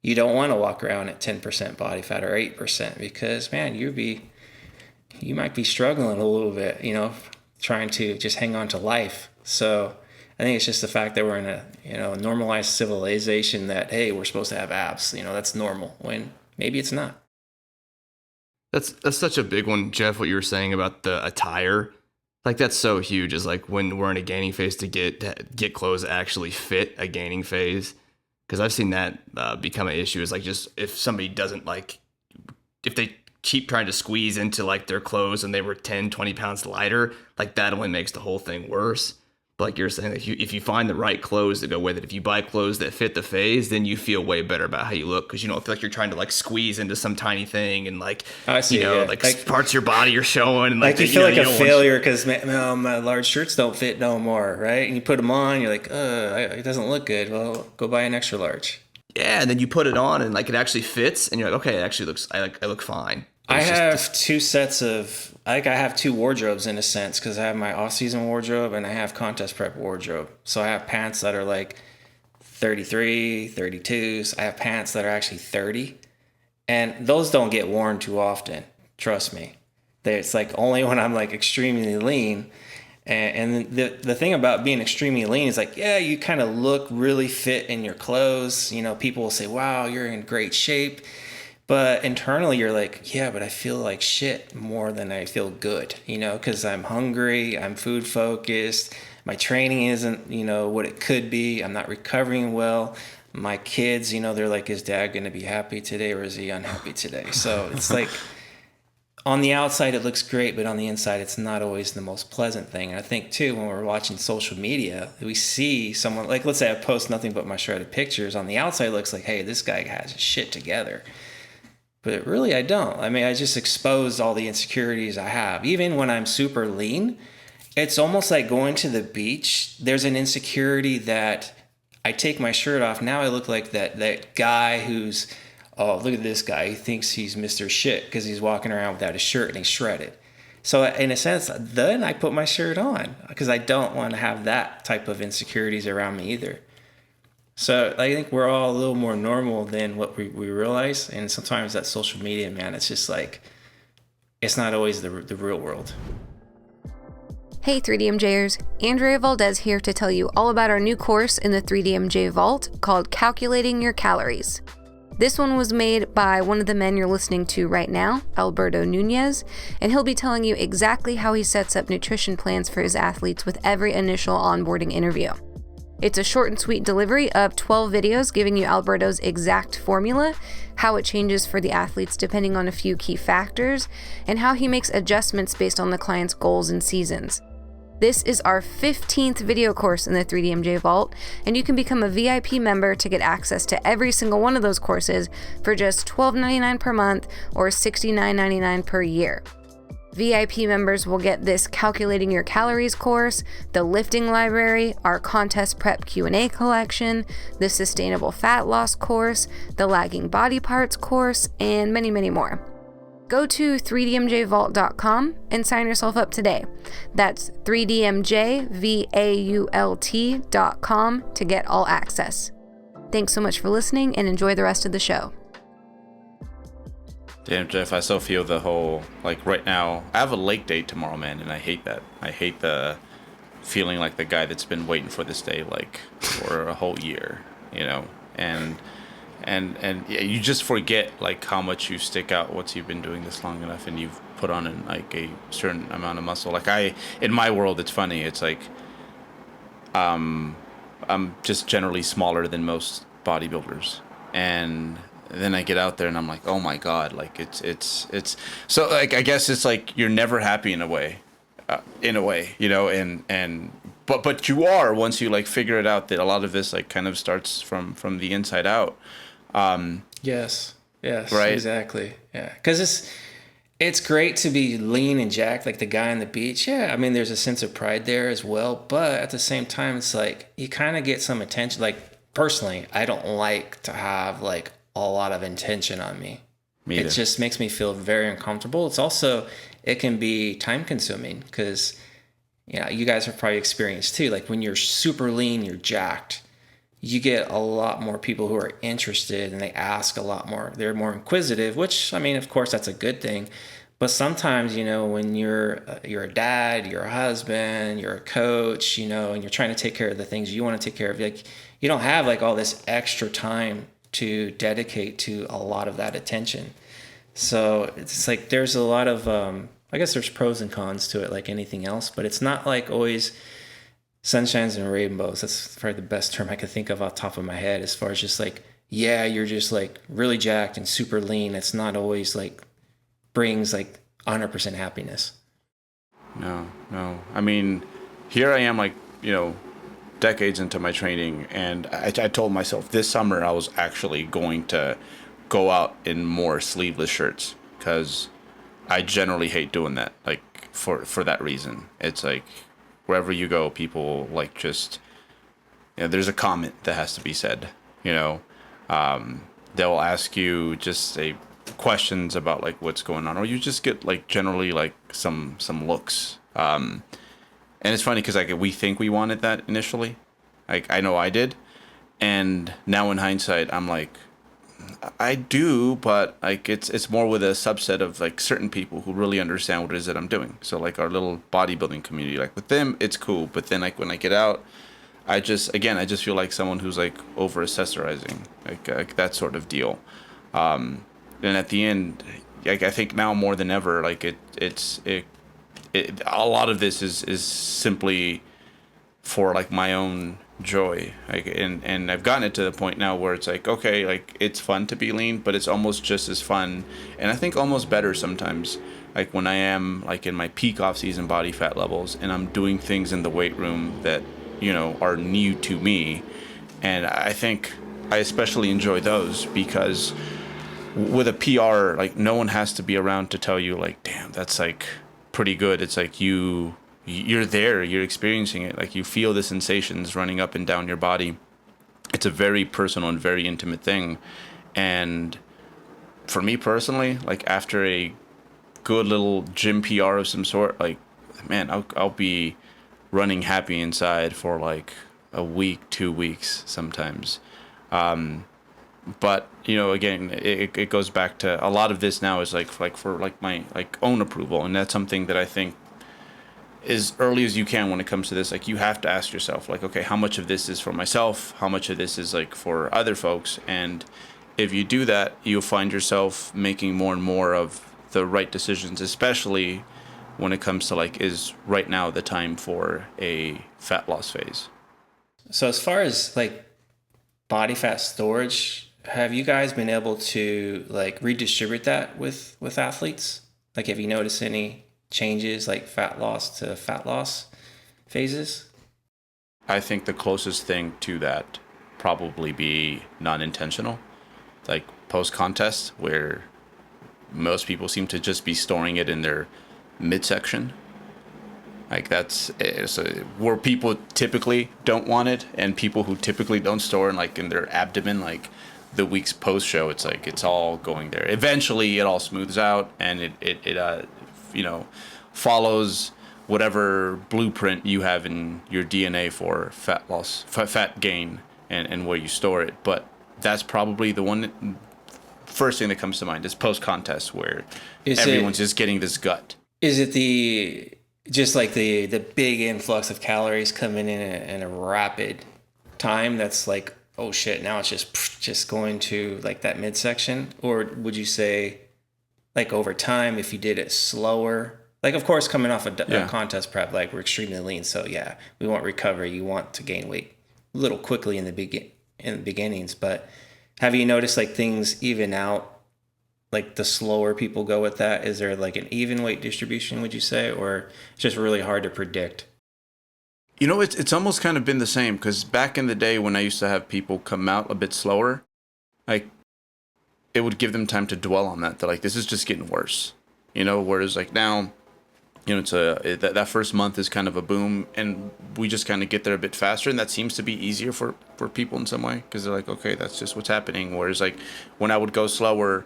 B: you don't want to walk around at 10% body fat or 8% because man, you might be struggling a little bit, you know, trying to just hang on to life. So I think it's just the fact that we're in a, you know, normalized civilization that, hey, we're supposed to have abs, you know, that's normal when maybe it's not.
C: That's such a big one, Jeff, what you were saying about the attire. Like that's so huge is like when we're in a gaining phase to get clothes that actually fit a gaining phase. Cause I've seen that become an issue is like just if somebody doesn't like, if they keep trying to squeeze into like their clothes and they were 10, 20 pounds lighter, like that only makes the whole thing worse. But like you're saying, if you find the right clothes to go with it, if you buy clothes that fit the phase, then you feel way better about how you look because you don't feel like you're trying to like squeeze into some tiny thing and like,
B: I see,
C: you know,
B: yeah.
C: like parts of your body are showing. And
B: like you feel like a failure because my large shirts don't fit no more, right? And you put them on, you're like, it doesn't look good. Well, go buy an extra large.
C: Yeah, and then you put it on and like it actually fits, and you're like, okay, it actually looks, I look fine.
B: I have two sets of, I have two wardrobes in a sense because I have my off-season wardrobe and I have contest prep wardrobe. So I have pants that are like 33, 32s. I have pants that are actually 30. And those don't get worn too often. Trust me. It's like only when I'm like extremely lean. And the thing about being extremely lean is like, yeah, you kind of look really fit in your clothes. You know, people will say, wow, you're in great shape. But internally, you're like, yeah, but I feel like shit more than I feel good, you know, because I'm hungry, I'm food focused, my training isn't, you know, what it could be, I'm not recovering well. My kids, you know, they're like, is dad going to be happy today or is he unhappy today? So it's like, on the outside, it looks great, but on the inside, it's not always the most pleasant thing. And I think, too, when we're watching social media, we see someone, like, let's say I post nothing but my shredded pictures. On the outside, it looks like, hey, this guy has his shit together. But really, I don't. I mean, I just expose all the insecurities I have. Even when I'm super lean, it's almost like going to the beach. There's an insecurity that I take my shirt off. Now I look like that guy who's, oh, look at this guy. He thinks he's Mr. Shit because he's walking around without a shirt and he's shredded. So in a sense, then I put my shirt on because I don't want to have that type of insecurities around me either. So I think we're all a little more normal than what we realize. And sometimes that social media, man, it's just like, it's not always the real world.
D: Hey 3DMJers, Andrea Valdez here to tell you all about our new course in the 3DMJ Vault called Calculating Your Calories. This one was made by one of the men you're listening to right now, Alberto Nunez, and he'll be telling you exactly how he sets up nutrition plans for his athletes with every initial onboarding interview. It's a short and sweet delivery of 12 videos giving you Alberto's exact formula, how it changes for the athletes depending on a few key factors, and how he makes adjustments based on the client's goals and seasons. This is our 15th video course in the 3DMJ Vault, and you can become a VIP member to get access to every single one of those courses for just $12.99 per month or $69.99 per year. VIP members will get this Calculating Your Calories course, the lifting library, our contest prep Q&A collection, the sustainable fat loss course, the lagging body parts course, and many, many more. Go to 3dmjvault.com and sign yourself up today. That's 3dmjvault.com to get all access. Thanks so much for listening and enjoy the rest of the show.
A: Damn, Jeff, I still feel the whole, like right now, I have a lake day tomorrow, man, and I hate that. I hate the feeling like the guy that's been waiting for this day, like, for a whole year, you know, and yeah, you just forget, like, how much you stick out once you've been doing this long enough and you've put on, like, a certain amount of muscle. Like, in my world, it's funny, it's like, I'm just generally smaller than most bodybuilders, and then I get out there and I'm like, oh my God, like it's so, like, I guess it's like you're never happy in a way, you know, but you are once you like figure it out that a lot of this like kind of starts from the inside out.
B: Yes,
A: right?
B: Exactly. Yeah, because it's great to be lean and jacked like the guy on the beach. Yeah, I mean, there's a sense of pride there as well, but at the same time, it's like you kind of get some attention. Like personally, I don't like to have like a lot of attention on me. It just makes me feel very uncomfortable. It's also, it can be time consuming because, you know, you guys have probably experienced too. Like when you're super lean, you're jacked, you get a lot more people who are interested and they ask a lot more. They're more inquisitive, which, I mean, of course, that's a good thing. But sometimes, you know, when you're a dad, you're a husband, you're a coach, you know, and you're trying to take care of the things you want to take care of, like you don't have like all this extra time to dedicate to a lot of that attention. So it's like there's a lot of, I guess there's pros and cons to it like anything else, but it's not like always sunshines and rainbows. That's probably the best term I could think of off the top of my head as far as just like, yeah, you're just like really jacked and super lean. It's not always like brings like 100% happiness.
A: No. I mean, here I am like, you know, decades into my training, and I told myself this summer I was actually going to go out in more sleeveless shirts because I generally hate doing that, like for that reason. It's like wherever you go, people like just, you know, there's a comment that has to be said, you know. They'll ask you just say questions about like what's going on, or you just get like generally like some looks. And it's funny because like we think we wanted that initially, like I know I did, and now in hindsight I'm like, I do, but like it's more with a subset of like certain people who really understand what it is that I'm doing. So like our little bodybuilding community, like with them it's cool, but then like when I get out, I just feel like someone who's like over accessorizing, like that sort of deal. And at the end, like I think now more than ever, like it's a lot of this is simply for like my own joy, like, and I've gotten it to the point now where it's like, okay, like it's fun to be lean, but it's almost just as fun, and I think almost better sometimes, like when I am like in my peak off-season body fat levels and I'm doing things in the weight room that, you know, are new to me, and I think I especially enjoy those because with a PR, like no one has to be around to tell you like, damn, that's like pretty good. It's like you're there, you're experiencing it, like you feel the sensations running up and down your body, it's a very personal and very intimate thing. And for me personally, like after a good little gym PR of some sort, like, man, I'll be running happy inside for like a week, 2 weeks sometimes. But again, it goes back to a lot of this now is like for like my like own approval, and that's something that I think as early as you can when it comes to this, like you have to ask yourself, like, okay, how much of this is for myself? How much of this is like for other folks? And if you do that, you'll find yourself making more and more of the right decisions, especially when it comes to like, is right now the time for a fat loss phase?
B: So as far as like body fat storage, have you guys been able to like redistribute that with athletes? Like, have you noticed any changes like fat loss to fat loss phases?
A: I think the closest thing to that probably be non-intentional, like post-contest, where most people seem to just be storing it in their midsection. Like that's where people typically don't want it, and people who typically don't store in their abdomen, like the weeks post show, it's like it's all going there. Eventually, it all smooths out, and it follows whatever blueprint you have in your DNA for fat loss, fat gain, and where you store it. But that's probably the one first thing that comes to mind is post contest, where everyone's just getting this gut.
B: Is it the big influx of calories coming in a rapid time that's like, oh shit, now it's just going to like that midsection? Or would you say like over time, if you did it slower, like of course coming off a contest prep, like we're extremely lean, so yeah, we want recovery, you want to gain weight a little quickly in the beginnings, but have you noticed like things even out? Like the slower people go with that, is there like an even weight distribution, would you say, or it's just really hard to predict?
A: It's almost kind of been the same, because back in the day when I used to have people come out a bit slower, like it would give them time to dwell on that. They're like, this is just getting worse, whereas like now, that first month is kind of a boom, and we just kind of get there a bit faster, and that seems to be easier for people in some way, because they're like, okay, that's just what's happening. Whereas like when I would go slower,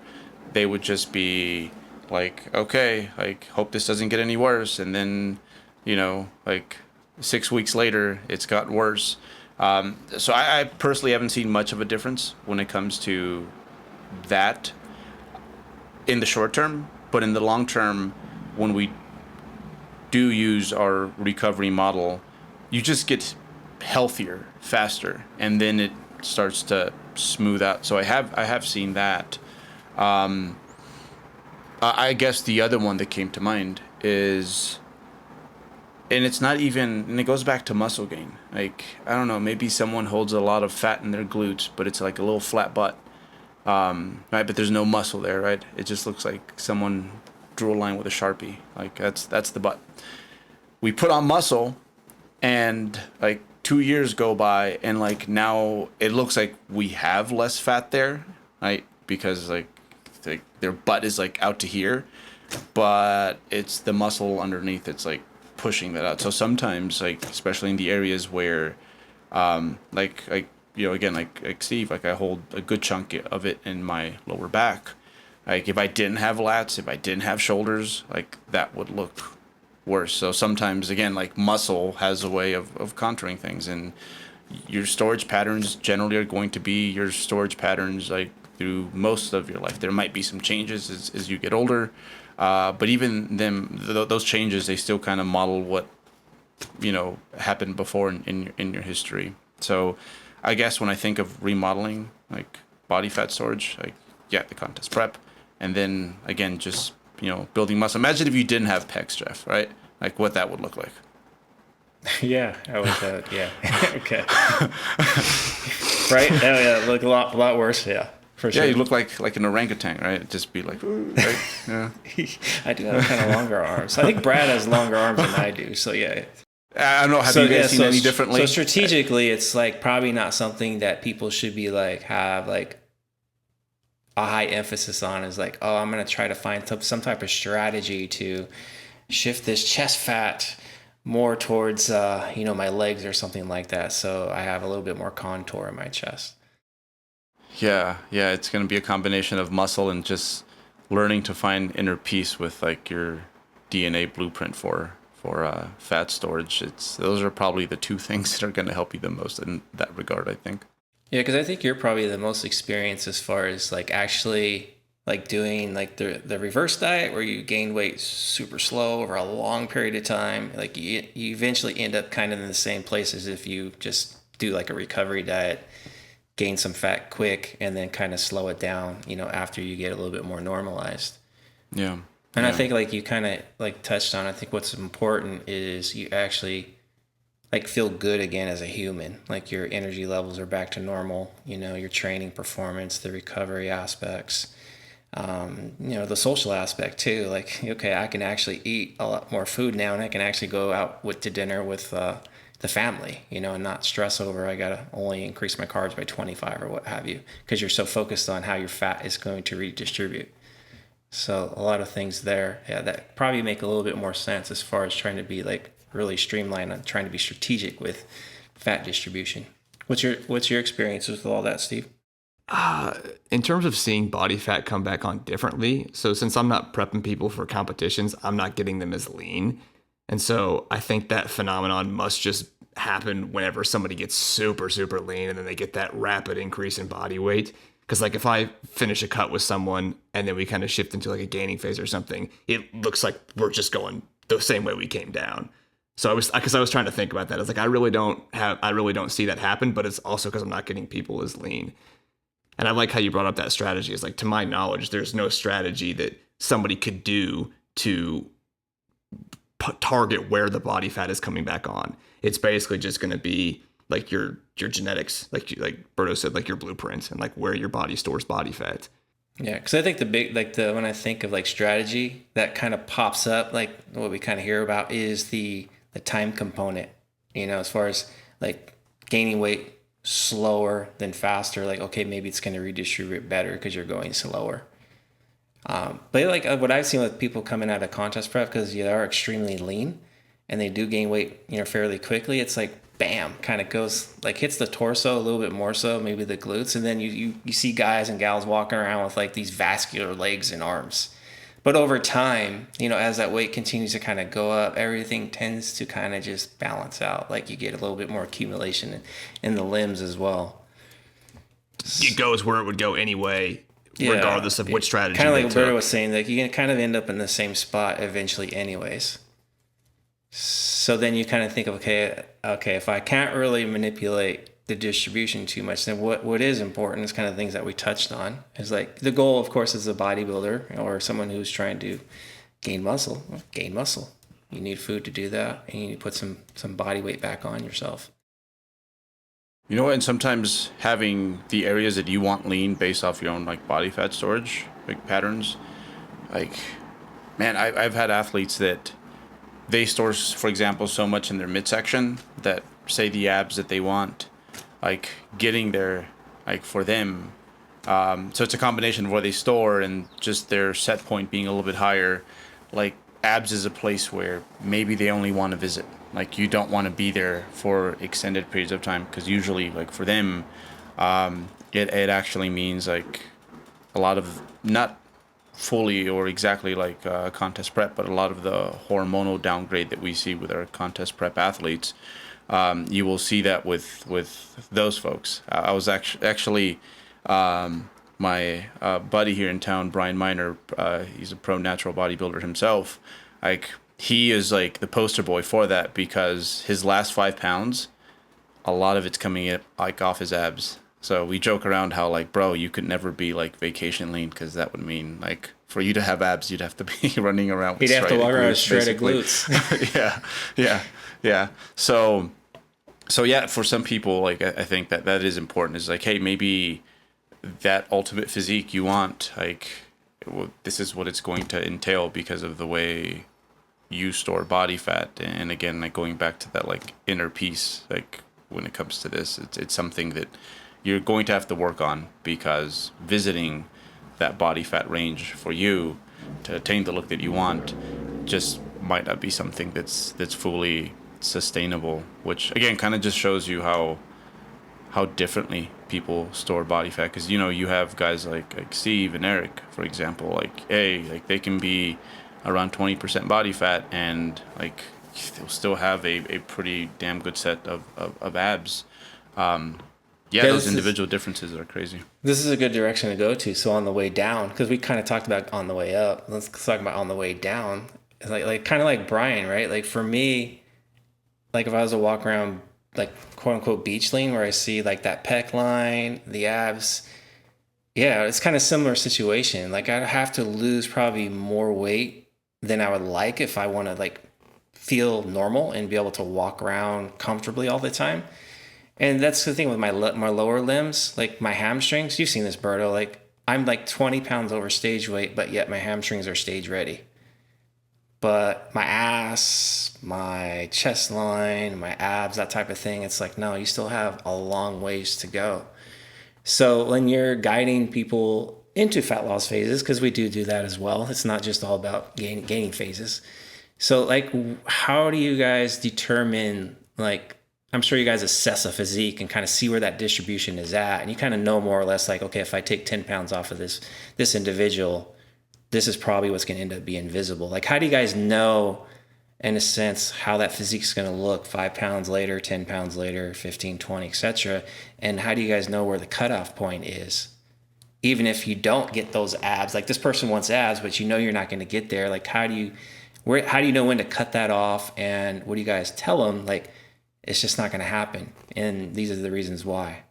A: they would just be like, okay, like hope this doesn't get any worse, and then like 6 weeks later it's gotten worse. So I personally haven't seen much of a difference when it comes to that in the short term, but in the long term, when we do use our recovery model, you just get healthier faster, and then it starts to smooth out. So I have seen that. I guess the other one that came to mind is, and it's not even, and it goes back to muscle gain. Like, I don't know, maybe someone holds a lot of fat in their glutes, but it's like a little flat butt, right? But there's no muscle there, right? It just looks like someone drew a line with a Sharpie. Like that's the butt. We put on muscle, and like 2 years go by, and like now it looks like we have less fat there, right? Because like their butt is like out to here, but it's the muscle underneath that's like pushing that out. So sometimes, like especially in the areas where again, like Steve, like I hold a good chunk of it in my lower back. Like if I didn't have lats, if I didn't have shoulders, like that would look worse. So sometimes, again, like muscle has a way of contouring things, and your storage patterns generally are going to be your storage patterns like through most of your life. There might be some changes as you get older, but even those changes, they still kind of model what happened before in your history. So I guess when I think of remodeling, like body fat storage, like the contest prep, and then again just building muscle. Imagine if you didn't have pecs, Jeff, right? Like what that would look like.
B: Yeah, I would. Yeah. Okay. Right? Oh yeah, look a lot worse. Yeah, for sure.
A: Yeah, you look like an orangutan, right? It'd just be like, ooh, right? Yeah.
B: I do have kind of longer arms. I think Brad has longer arms than I do. So yeah.
A: I don't know. Have you guys seen any differently?
B: So strategically, it's like probably not something that people should be like have like a high emphasis on. Is like, oh, I'm gonna try to find some type of strategy to shift this chest fat more towards my legs or something like that, so I have a little bit more contour in my chest.
A: Yeah, yeah, it's going to be a combination of muscle and just learning to find inner peace with like your DNA blueprint for fat storage. It's those are probably the two things that are going to help you the most in that regard, I think.
B: Yeah, because I think you're probably the most experienced as far as like actually like doing like the reverse diet where you gain weight super slow over a long period of time. Like you eventually end up kind of in the same place as if you just do like a recovery diet, gain some fat quick, and then kind of slow it down, after you get a little bit more normalized.
A: Yeah.
B: And I
A: Yeah.
B: think like you kind of like touched on, I think what's important is you actually like feel good again as a human. Like your energy levels are back to normal, your training performance, the recovery aspects, the social aspect too. Like, okay, I can actually eat a lot more food now and I can actually go out to dinner with the family, and not stress over I got to only increase my carbs by 25 or what have you, because you're so focused on how your fat is going to redistribute. So a lot of things there, yeah, that probably make a little bit more sense as far as trying to be like really streamlined and trying to be strategic with fat distribution. What's your experience with all that, Steve?
C: In terms of seeing body fat come back on differently, so since I'm not prepping people for competitions, I'm not getting them as lean. And so I think that phenomenon must just happen whenever somebody gets super, super lean and then they get that rapid increase in body weight. Because like if I finish a cut with someone and then we kind of shift into like a gaining phase or something, it looks like we're just going the same way we came down. So I was trying to think about that. I was like, I really don't see that happen, but it's also because I'm not getting people as lean. And I like how you brought up that strategy. It's like, to my knowledge, there's no strategy that somebody could do to target where the body fat is coming back on. It's basically just going to be like your genetics, like Berto said, like your blueprints and like where your body stores body fat.
B: Yeah, because I think when I think of like strategy, that kind of pops up, like what we kind of hear about is the time component, as far as like gaining weight slower than faster, like, okay, maybe it's going to redistribute better because you're going slower. But like what I've seen with people coming out of contest prep, because they are extremely lean and they do gain weight, fairly quickly, it's like, bam, kind of goes like hits the torso a little bit more so, maybe the glutes. And then you see guys and gals walking around with like these vascular legs and arms. But over time, as that weight continues to kind of go up, everything tends to kind of just balance out. Like you get a little bit more accumulation in the limbs as well.
C: It goes where it would go anyway,
B: Yeah,
C: regardless of which strategy.
B: Kind of
C: they
B: like Alberto
C: took.
B: was saying, like you can kind of end up in the same spot eventually anyways. So then you kind of think of, okay, if I can't really manipulate the distribution too much, then what is important is kind of things that we touched on. Is like the goal, of course, as a bodybuilder or someone who's trying to gain muscle. You need food to do that, and you need to put some body weight back on yourself.
A: And sometimes having the areas that you want lean based off your own like body fat storage, like patterns, like, man, I've had athletes that they store, for example, so much in their midsection that say the abs that they want, like getting there, like for them. So it's a combination of where they store and just their set point being a little bit higher. Like abs is a place where maybe they only want to visit. Like you don't want to be there for extended periods of time, because usually like for them, it actually means like a lot of, not fully or exactly like contest prep, but a lot of the hormonal downgrade that we see with our contest prep athletes, you will see that with those folks. I was actually my buddy here in town, Brian Miner, he's a pro natural bodybuilder himself. Like he is like the poster boy for that, because his last 5 pounds, a lot of it's coming in like off his abs. So we joke around how like, bro, you could never be like vacation lean, because that would mean like for you to have abs, you'd have to be running around with
B: You'd have to walk around with
A: shredded
B: shredded
A: basically.
B: glutes.
A: Yeah. So yeah, for some people, like I think that is important. Is like, hey, maybe that ultimate physique you want, like this is what it's going to entail because of the way you store body fat. And again, like going back to that like inner peace, like when it comes to this, it's something that you're going to have to work on, because visiting that body fat range for you to attain the look that you want just might not be something that's fully sustainable, which again kind of just shows you how differently people store body fat. Because you have guys like Steve and Eric, for example, like they can be around 20% body fat and like they'll still have a pretty damn good set of abs. Those individual differences are crazy.
B: This is a good direction to go to. So on the way down, because we kind of talked about on the way up, let's talk about on the way down. Like kind of like Brian, right? Like for me, like if I was to walk around like quote unquote beach lean where I see like that pec line, the abs, yeah, it's kind of similar situation. Like I'd have to lose probably more weight than I would like if I want to like feel normal and be able to walk around comfortably all the time. And that's the thing with my lower limbs, like my hamstrings. You've seen this, Berto. Like I'm like 20 pounds over stage weight, but yet my hamstrings are stage ready. But my ass, my chest line, my abs, that type of thing, it's like, no, you still have a long ways to go. So when you're guiding people into fat loss phases, because we do that as well, it's not just all about gaining phases. So like, how do you guys determine, like, I'm sure you guys assess a physique and kind of see where that distribution is at. And you kind of know more or less like, okay, if I take 10 pounds off of this individual, this is probably what's going to end up being visible. Like, how do you guys know, in a sense, how that physique's going to look 5 pounds later, 10 pounds later, 15, 20, etc.? And how do you guys know where the cutoff point is? Even if you don't get those abs, like this person wants abs, but you know you're not going to get there. Like, how do you know when to cut that off? And what do you guys tell them? Like, it's just not going to happen. And these are the reasons why.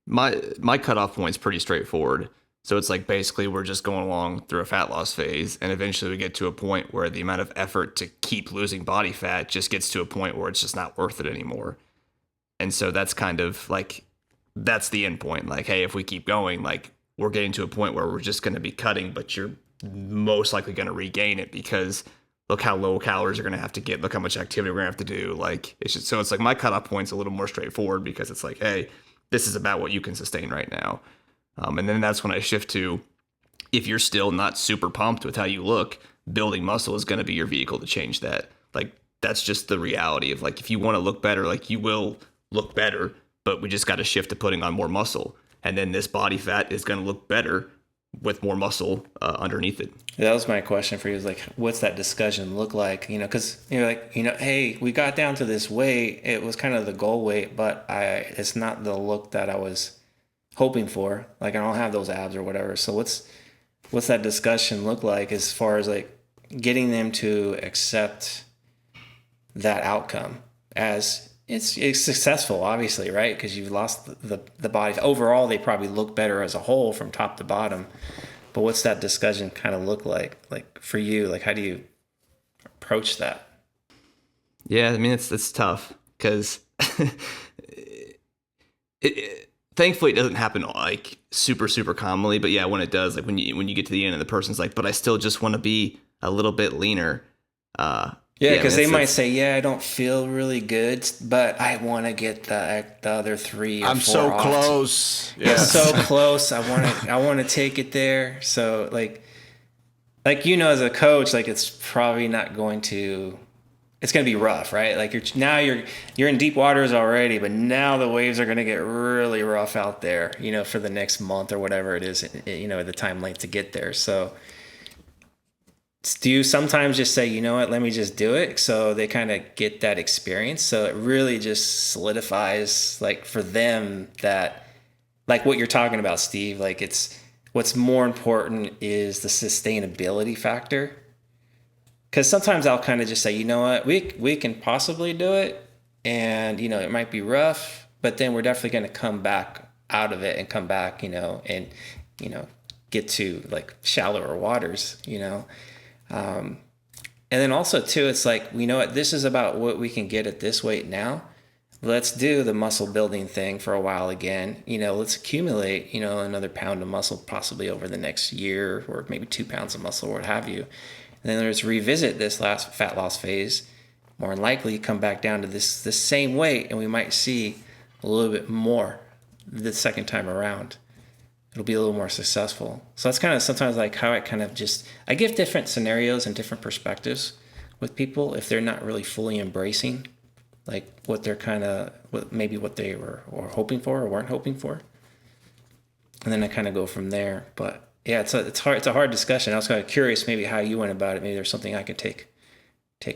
C: My cutoff point's pretty straightforward. So it's like basically we're just going along through a fat loss phase, and eventually we get to a point where the amount of effort to keep losing body fat just gets to a point where it's just not worth it anymore. And so that's kind of like, that's the end point. Like, hey, if we keep going, like we're getting to a point where we're just going to be cutting, but you're most likely going to regain it because look how low calories are going to have to get. Look how much activity we're going to have to do. Like, it's just, so it's like my cutoff point's a little more straightforward because it's like, hey, this is about what you can sustain right now. And then that's when I shift to, if you're still not super pumped with how you look, building muscle is going to be your vehicle to change that. Like, that's just the reality of like, if you want to look better, like you will look better, but we just got to shift to putting on more muscle. And then this body fat is going to look better with more muscle underneath it.
B: That was my question for you, is like, what's that discussion look like? You know, because you're like, hey, we got down to this weight. It was kind of the goal weight, but it's not the look that I was hoping for. Like, I don't have those abs or whatever. So what's that discussion look like as far as like getting them to accept that outcome as it's successful, obviously, right? Because you've lost the body. Overall, they probably look better as a whole from top to bottom. But what's that discussion kind of look like? Like for you, like how do you approach that?
C: Yeah, I mean, it's tough because thankfully it doesn't happen like super, super commonly. But yeah, when it does, like when you get to the end and the person's like, but I still just want to be a little bit leaner.
B: Yeah, because they might say, yeah, I don't feel really good, but I want to get the other 3 or 4
A: I'm so
B: off.
A: close.
B: Yeah, so close. I want to take it there. So like as a coach, like it's probably not going to. It's going to be rough, right? Like you're in deep waters already, but now the waves are going to get really rough out there. For the next month or whatever it is. The time length to get there. So. Do you sometimes just say, you know what, let me just do it, so they kind of get that experience? So it really just solidifies, like, for them that, like what you're talking about, Steve, like it's what's more important is the sustainability factor. Because sometimes I'll kind of just say, you know what, we can possibly do it, and, it might be rough, but then we're definitely going to come back out of it and come back, and, get to, like, shallower waters, and then also too, it's like, this is about what we can get at this weight now. Let's do the muscle building thing for a while again. Let's accumulate, another pound of muscle possibly over the next year, or maybe 2 pounds of muscle or what have you. And then let's revisit this last fat loss phase. More than likely come back down to this same weight, and we might see a little bit more the second time around. It'll be a little more successful. So that's kind of sometimes like how I give different scenarios and different perspectives with people if they're not really fully embracing like what they're maybe what they were or hoping for or weren't hoping for. And then I kind of go from there. But yeah, it's a hard discussion. I was kind of curious maybe how you went about it. Maybe there's something I could take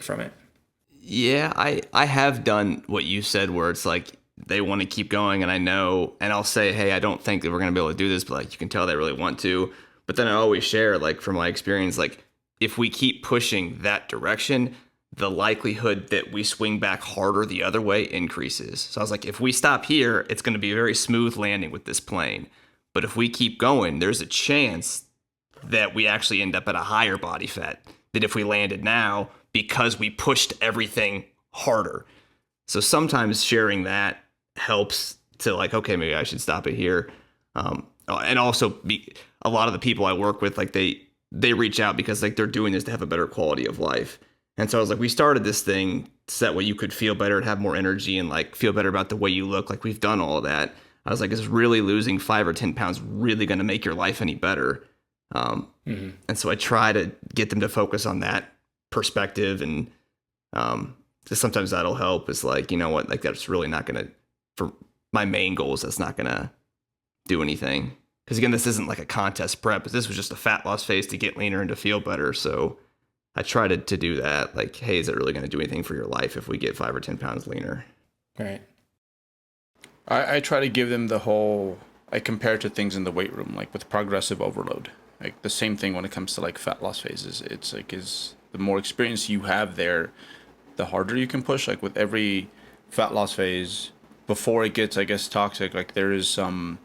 B: from it.
C: Yeah, I have done what you said where it's like they want to keep going and I know, and I'll say, hey, I don't think that we're going to be able to do this, but like you can tell they really want to. But then I always share, like from my experience, like if we keep pushing that direction, the likelihood that we swing back harder the other way increases. So I was like, if we stop here, it's going to be a very smooth landing with this plane. But if we keep going, there's a chance that we actually end up at a higher body fat than if we landed now because we pushed everything harder. So sometimes sharing that helps to like, okay, maybe I should stop it here. And also a lot of the people I work with, like they reach out because like they're doing this to have a better quality of life. And so I was like, we started this thing so that way you could feel better and have more energy and like feel better about the way you look. Like we've done all of that. I was like, is really losing 5 or 10 pounds really going to make your life any better? And so I try to get them to focus on that perspective. And just sometimes that'll help. Is like, you know what, like that's really not going to, for my main goals, that's not going to do anything. Because again, this isn't like a contest prep. This was just a fat loss phase to get leaner and to feel better. So I try to do that. Like, hey, is it really going to do anything for your life if we get 5 or 10 pounds leaner?
B: Right.
A: I try to give them the whole, I compare to things in the weight room, like with progressive overload. Like the same thing when it comes to like fat loss phases. It's like, is the more experience you have there, the harder you can push. Like with every fat loss phase, before it gets, I guess, toxic, like there is some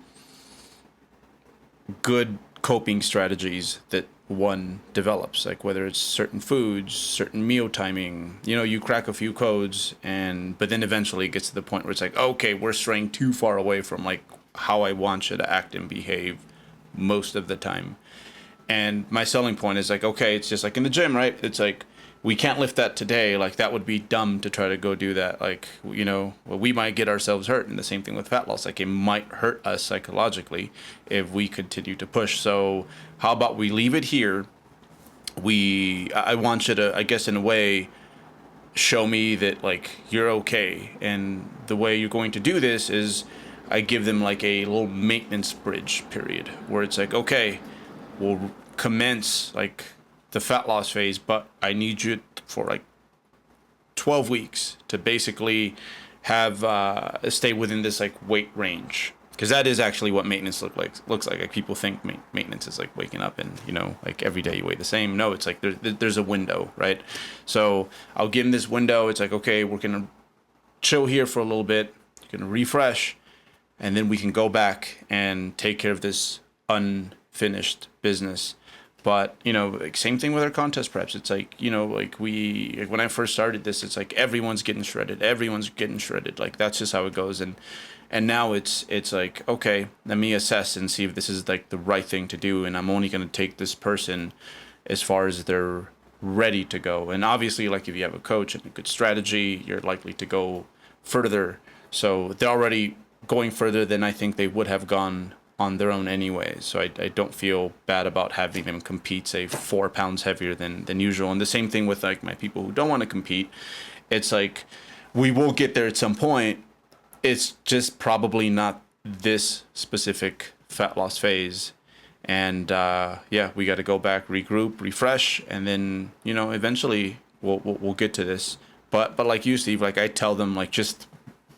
A: good coping strategies that one develops, like whether it's certain foods, certain meal timing, you crack a few codes but then eventually it gets to the point where it's like, okay, we're straying too far away from like how I want you to act and behave most of the time. And my selling point is like, okay, it's just like in the gym, right? It's like, we can't lift that today. Like that would be dumb to try to go do that. Like, we might get ourselves hurt. And the same thing with fat loss. Like it might hurt us psychologically if we continue to push. So how about we leave it here? I want you to, I guess in a way, show me that like you're okay. And the way you're going to do this is I give them like a little maintenance bridge period where it's like, okay, we'll commence like the fat loss phase, but I need you for like 12 weeks to basically have stay within this like weight range, because that is actually what maintenance looks like. Like people think maintenance is like waking up and like every day you weigh the same. No, it's like there's a window, right? So I'll give them this window. It's like, okay, we're gonna chill here for a little bit, you're gonna refresh, and then we can go back and take care of this unfinished business. But like same thing with our contest preps. It's like like when I first started this, it's like everyone's getting shredded. Like that's just how it goes. And now it's like, okay, let me assess and see if this is like the right thing to do. And I'm only going to take this person as far as they're ready to go. And obviously, like if you have a coach and a good strategy, you're likely to go further. So they're already going further than I think they would have gone on their own anyway. So I don't feel bad about having them compete, say 4 pounds heavier than usual. And the same thing with like my people who don't want to compete. It's like, we will get there at some point. It's just probably not this specific fat loss phase. And we got to go back, regroup, refresh, and then, eventually we'll get to this. But like you, Steve, like I tell them like just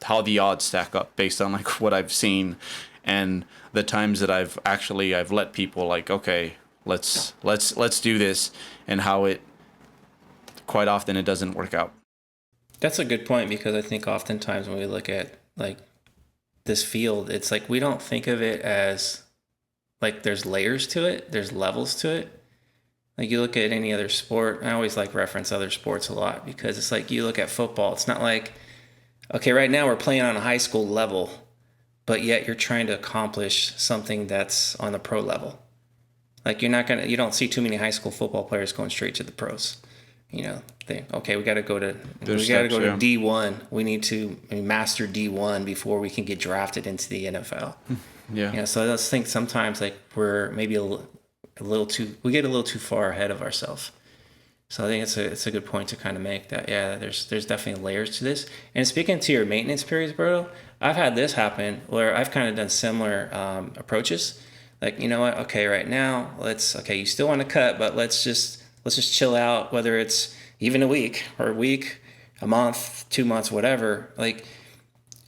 A: how the odds stack up based on like what I've seen and the times that I've let people like, okay, let's do this, and how it quite often it doesn't work out.
B: That's a good point, because I think oftentimes when we look at like this field, it's like we don't think of it as like there's layers to it, there's levels to it. Like you look at any other sport, I always like reference other sports a lot, because it's like you look at football, it's not like, okay, right now we're playing on a high school level, but yet you're trying to accomplish something that's on the pro level. Like you don't see too many high school football players going straight to the pros. Okay, we got to go to D1. We need to master D1 before we can get drafted into the NFL. Yeah. So I just think sometimes like we're maybe we get a little too far ahead of ourselves. So I think it's a good point to kind of make that. Yeah, there's definitely layers to this. And speaking to your maintenance periods, Berto, I've had this happen where I've kind of done similar approaches. Like, you know what? Okay, right now, okay, you still want to cut, but let's just chill out. Whether it's even a week or a month, 2 months, whatever. Like,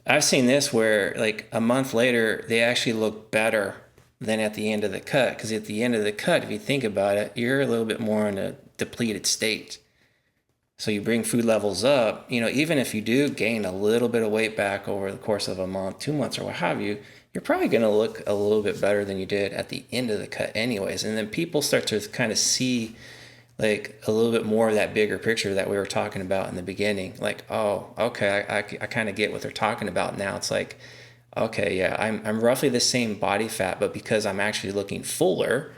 B: I've seen this where like a month later they actually look better than at the end of the cut, because at the end of the cut, if you think about it, you're a little bit more in a depleted state. So you bring food levels up, even if you do gain a little bit of weight back over the course of a month, 2 months, or what have you, you're probably going to look a little bit better than you did at the end of the cut anyways. And then people start to kind of see like a little bit more of that bigger picture that we were talking about in the beginning. Like, oh, okay, I kind of get what they're talking about now. It's like, okay, yeah, I'm roughly the same body fat, but because I'm actually looking fuller,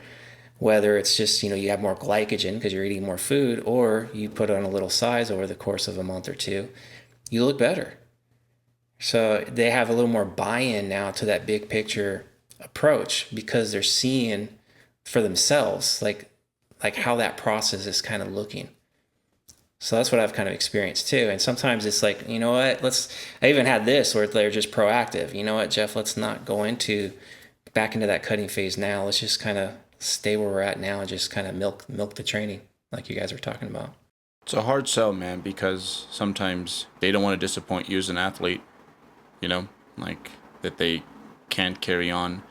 B: whether it's just, you have more glycogen because you're eating more food, or you put on a little size over the course of a month or two, you look better. So they have a little more buy-in now to that big picture approach because they're seeing for themselves, like how that process is kind of looking. So that's what I've kind of experienced too. And sometimes it's like, you know what, I even had this where they're just proactive. You know what, Jeff, let's not go back into that cutting phase now. Let's just kind of stay where we're at now and just kind of milk the training like you guys are talking about.
A: It's a hard sell, man, because sometimes they don't want to disappoint you as an athlete, like that they can't carry on.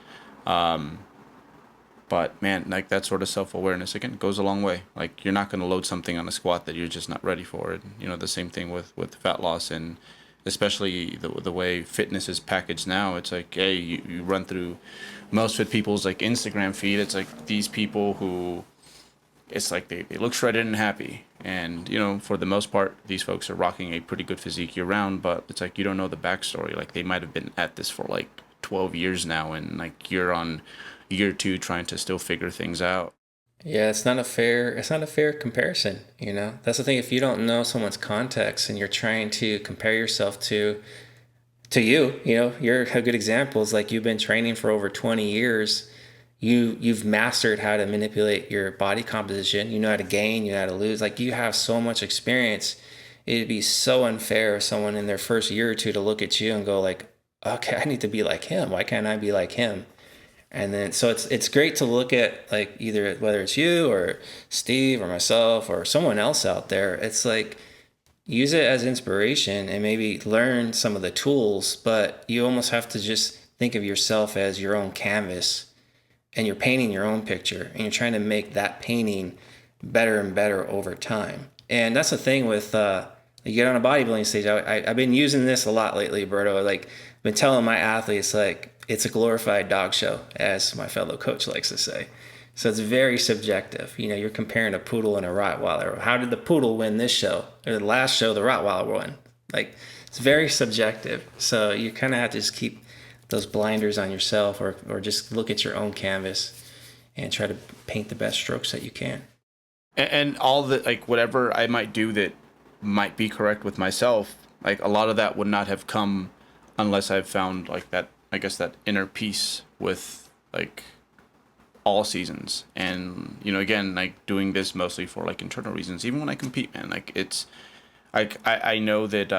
A: But man, like that sort of self-awareness, again, goes a long way. Like you're not going to load something on a squat that you're just not ready for. And, the same thing with fat loss, and especially the way fitness is packaged now. It's like, hey, you run through most fit people's like Instagram feed. It's like these people who, it's like they look shredded and happy. And, for the most part, these folks are rocking a pretty good physique year round, but it's like you don't know the backstory. Like they might have been at this for like 12 years now, and like you're on year 2 trying to still figure things out.
B: Yeah, it's not a fair comparison. That's the thing. If you don't know someone's context and you're trying to compare yourself to you're a good example. Is like you've been training for over 20 years. You've mastered how to manipulate your body composition. You know how to gain, you know how to lose. Like you have so much experience. It'd be so unfair if someone in their first year or two to look at you and go like, okay, I need to be like him. Why can't I be like him? And then, so it's great to look at like either whether it's you or Steve or myself or someone else out there. It's like use it as inspiration and maybe learn some of the tools, but you almost have to just think of yourself as your own canvas, and you're painting your own picture and you're trying to make that painting better and better over time. And that's the thing with, you get on a bodybuilding stage. I've been using this a lot lately, Berto. Like I've been telling my athletes, like, it's a glorified dog show, as my fellow coach likes to say. So it's very subjective. You're comparing a poodle and a Rottweiler. How did the poodle win this show? Or the last show, the Rottweiler won. Like, it's very subjective. So you kind of have to just keep those blinders on yourself, or just look at your own canvas and try to paint the best strokes that you can.
A: And all the, like, whatever I might do that might be correct with myself, like, a lot of that would not have come unless I've found, like, that, I guess, that inner peace with like all seasons. And again, like doing this mostly for like internal reasons. Even when I compete, man, like it's like I know that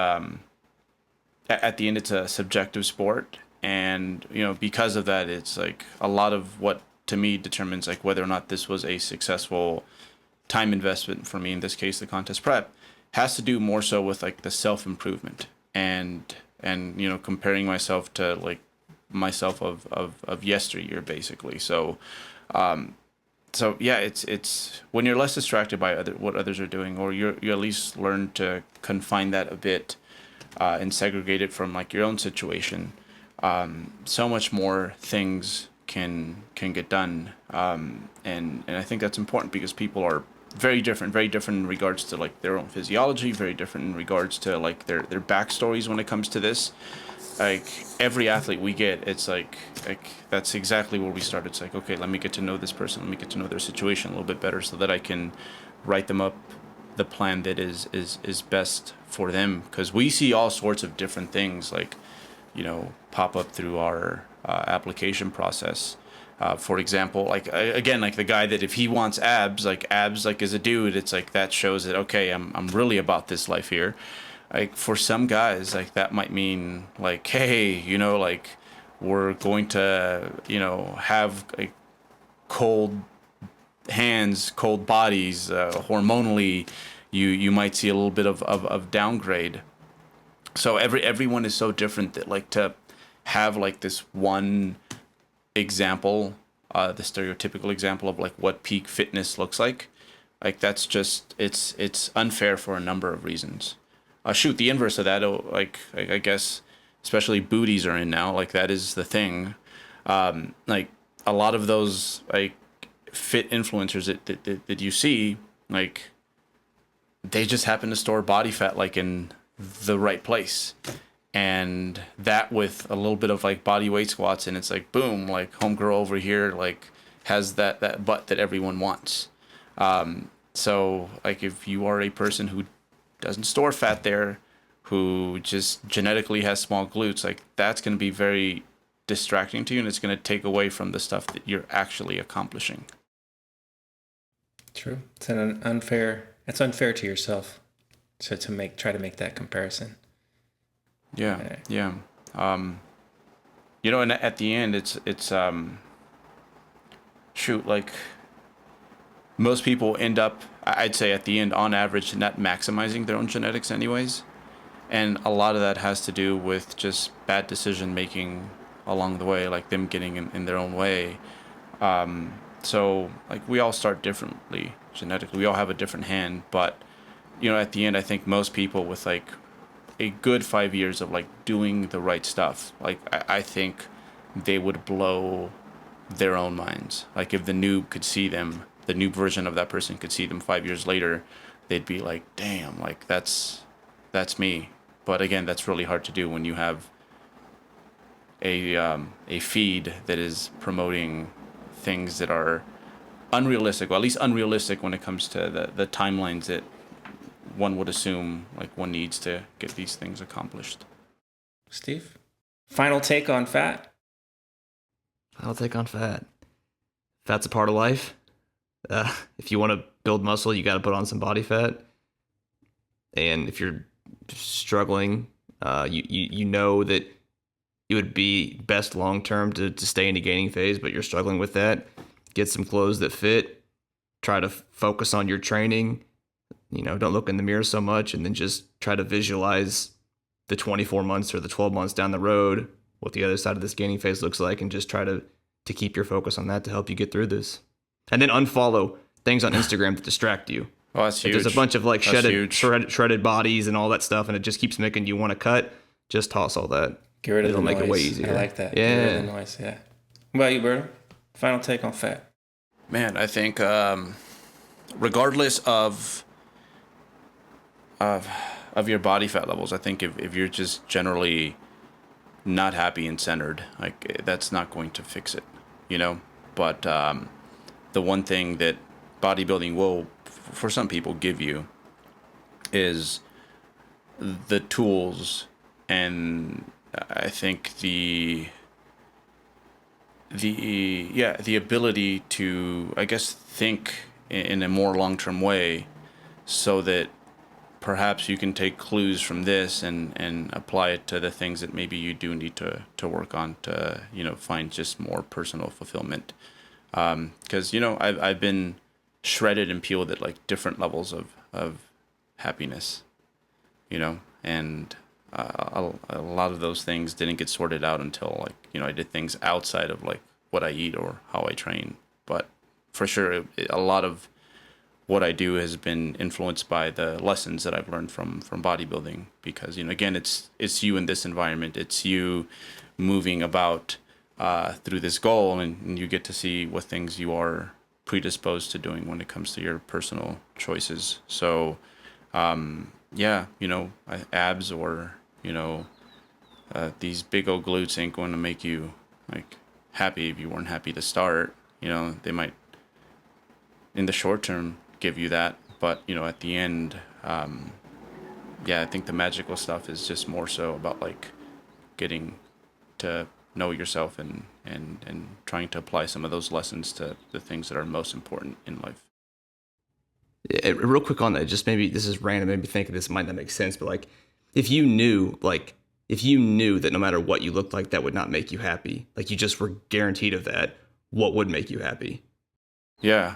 A: at the end it's a subjective sport, and because of that, it's like a lot of what to me determines like whether or not this was a successful time investment for me, in this case the contest prep, has to do more so with like the self-improvement and comparing myself to like myself of yesteryear, basically. So yeah, it's when you're less distracted by what others are doing, or you at least learn to confine that a bit and segregate it from like your own situation, so much more things can get done. And I think that's important because people are very different in regards to like their own physiology, very different in regards to like their backstories when it comes to this. Like every athlete we get, it's like that's exactly where we start. It's like, okay, let me get to know this person, let me get to know their situation a little bit better, so that I can write them up the plan that is best for them. Because we see all sorts of different things, like pop up through our application process, For example, like again, like the guy that if he wants abs, like as a dude, it's like that shows that okay, I'm really about this life here. Like for some guys, like that might mean like, hey, like we're going to, have like cold hands, cold bodies, hormonally, you might see a little bit of downgrade. So everyone is so different that like to have like this one example, the stereotypical example of like what peak fitness looks like that's just it's unfair for a number of reasons. Shoot, the inverse of that, like I guess, especially booties are in now. Like that is the thing. Like a lot of those like fit influencers that you see, like they just happen to store body fat like in the right place, and that with a little bit of like body weight squats, and it's like boom, like homegirl over here like has that butt that everyone wants. So like if you are a person who doesn't store fat there, who just genetically has small glutes, like that's going to be very distracting to you, and it's going to take away from the stuff that you're actually accomplishing.
B: True. It's unfair to yourself. So try to make that comparison.
A: Yeah. Yeah. And at the end it's shoot, like most people end up, I'd say at the end on average, not maximizing their own genetics anyways. And a lot of that has to do with just bad decision making along the way, like them getting in their own way. So like we all start differently genetically. We all have a different hand, but at the end, I think most people with like a good 5 years of like doing the right stuff, like I think they would blow their own minds. Like if the noob could see them, the noob version of that person could see them 5 years later, they'd be like, damn, like that's me. But again, that's really hard to do when you have a feed that is promoting things that are unrealistic, or at least unrealistic when it comes to the timelines that one would assume like one needs to get these things accomplished.
B: Steve, final take on fat?
C: I'll take on fat. Fat's a part of life. If you want to build muscle, you got to put on some body fat. And if you're struggling, you know that it would be best long term to stay in a gaining phase, but you're struggling with that. Get some clothes that fit. Try to focus on your training. Don't look in the mirror so much, and then just try to visualize the 24 months or the 12 months down the road, what the other side of this gaining phase looks like, and just try to keep your focus on that to help you get through this. And then unfollow things on Instagram that distract you.
A: Oh, that's huge.
C: If there's a bunch of like shredded bodies and all that stuff, and it just keeps making you want to cut, just toss all that.
B: Get rid of the noise. It'll make it way easier. I like that.
C: Yeah.
B: Get rid of the noise, yeah. What about you, Berto? Final take on fat.
A: Man, I think regardless of your body fat levels, I think if you're just generally not happy and centered, like that's not going to fix it, But the one thing that bodybuilding will, for some people, give you is the tools, and I think the ability to, I guess, think in a more long-term way, so that perhaps you can take clues from this and apply it to the things that maybe you do need to work on to, find just more personal fulfillment. Because, I've been shredded and peeled at like different levels of happiness, and a lot of those things didn't get sorted out until like, I did things outside of like what I eat or how I train. But for sure, a lot of what I do has been influenced by the lessons that I've learned from bodybuilding, because, again, it's you in this environment. It's you moving about through this goal, and you get to see what things you are predisposed to doing when it comes to your personal choices. So, abs or, these big old glutes ain't going to make you like happy if you weren't happy to start. They might in the short term give you that, but at the end, I think the magical stuff is just more so about like getting to know yourself and trying to apply some of those lessons to the things that are most important in life.
C: Yeah, real quick on that, just maybe this is random, maybe think this might not make sense, but like if you knew that no matter what you looked like, that would not make you happy, like you just were guaranteed of that, what would make you happy?
A: Yeah.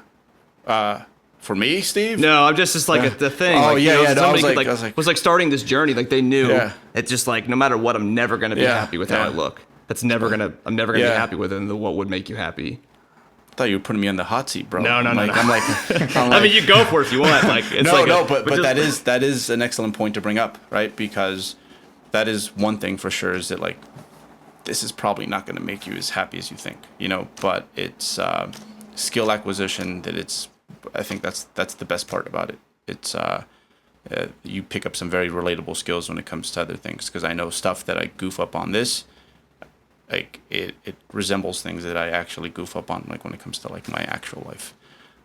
A: For me, Steve?
C: No, I'm just like the thing.
A: Oh,
C: like,
A: yeah,
C: you know,
A: yeah. No,
C: somebody
A: I was
C: was like starting this journey. Like they knew it's just like no matter what, I'm never gonna be happy with how I look. I'm never gonna be happy with it. And what would make you happy?
A: I thought you were putting me on the hot seat, bro.
C: No.
A: I'm like,
C: I mean, you go for it if you want. Like it's
A: but that is an excellent point to bring up, right? Because that is one thing for sure, is that like this is probably not going to make you as happy as you think, you know. But it's skill acquisition I think that's the best part about it. It's you pick up some very relatable skills when it comes to other things, because I know stuff that I goof up on this, like it resembles things that I actually goof up on, like when it comes to like my actual life.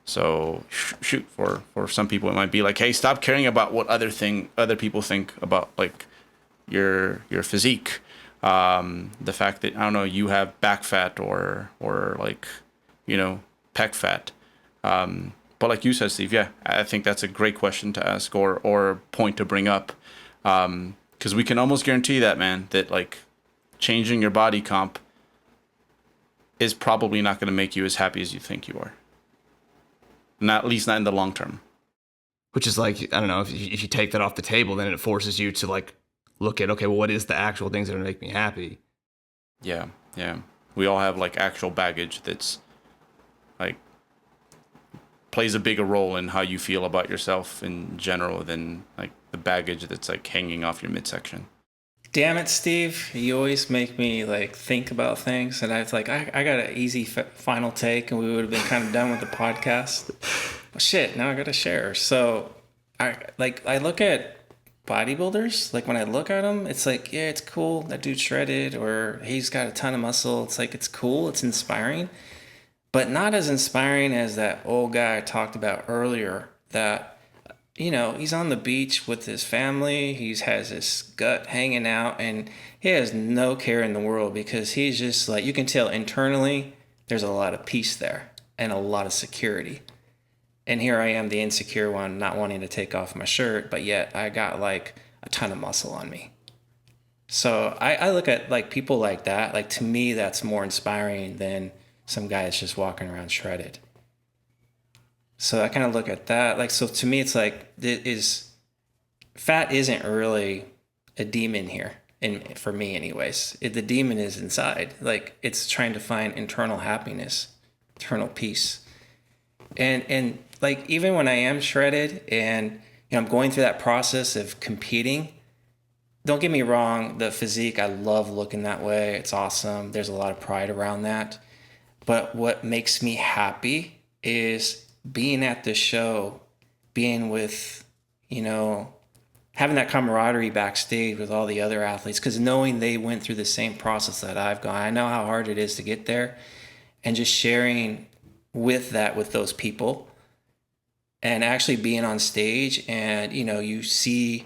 A: So shoot, for some people it might be like, hey, stop caring about what other people think about like your physique. The fact that, I don't know, you have back fat or like, you know, pec fat. But like you said, Steve, yeah, I think that's a great question to ask or point to bring up. Because we can almost guarantee that, man, that like changing your body comp is probably not going to make you as happy as you think you are. Not, at least not in the long term.
C: Which is like, I don't know, if you take that off the table, then it forces you to like look at, okay, well, what is the actual things that are going to make me happy?
A: Yeah. We all have like actual baggage that's like plays a bigger role in how you feel about yourself in general than like the baggage that's like hanging off your midsection.
B: Damn it, Steve. You always make me like think about things, and I was like, I got an easy final take, and we would have been kind of done with the podcast. Well, shit, now I got to share. So I look at bodybuilders, like when I look at them, it's like, yeah, it's cool, that dude's shredded, or he's got a ton of muscle. It's like, it's cool, it's inspiring, but not as inspiring as that old guy I talked about earlier, that, you know, he's on the beach with his family, he has his gut hanging out, and he has no care in the world, because he's just like, you can tell internally there's a lot of peace there and a lot of security. And here I am, the insecure one, not wanting to take off my shirt, but yet I got like a ton of muscle on me. So I look at like people like that, like to me, that's more inspiring than some guy that's just walking around shredded. So I kind of look at that. Like, so to me, it's like, fat isn't really a demon here. And for me anyways, the demon is inside. Like, it's trying to find internal happiness, internal peace. And like, even when I am shredded and, you know, I'm going through that process of competing, don't get me wrong, the physique, I love looking that way. It's awesome. There's a lot of pride around that. But what makes me happy is being at the show, being with, you know, having that camaraderie backstage with all the other athletes, because knowing they went through the same process that I've gone, I know how hard it is to get there, and just sharing with those people, and actually being on stage, and, you know, you see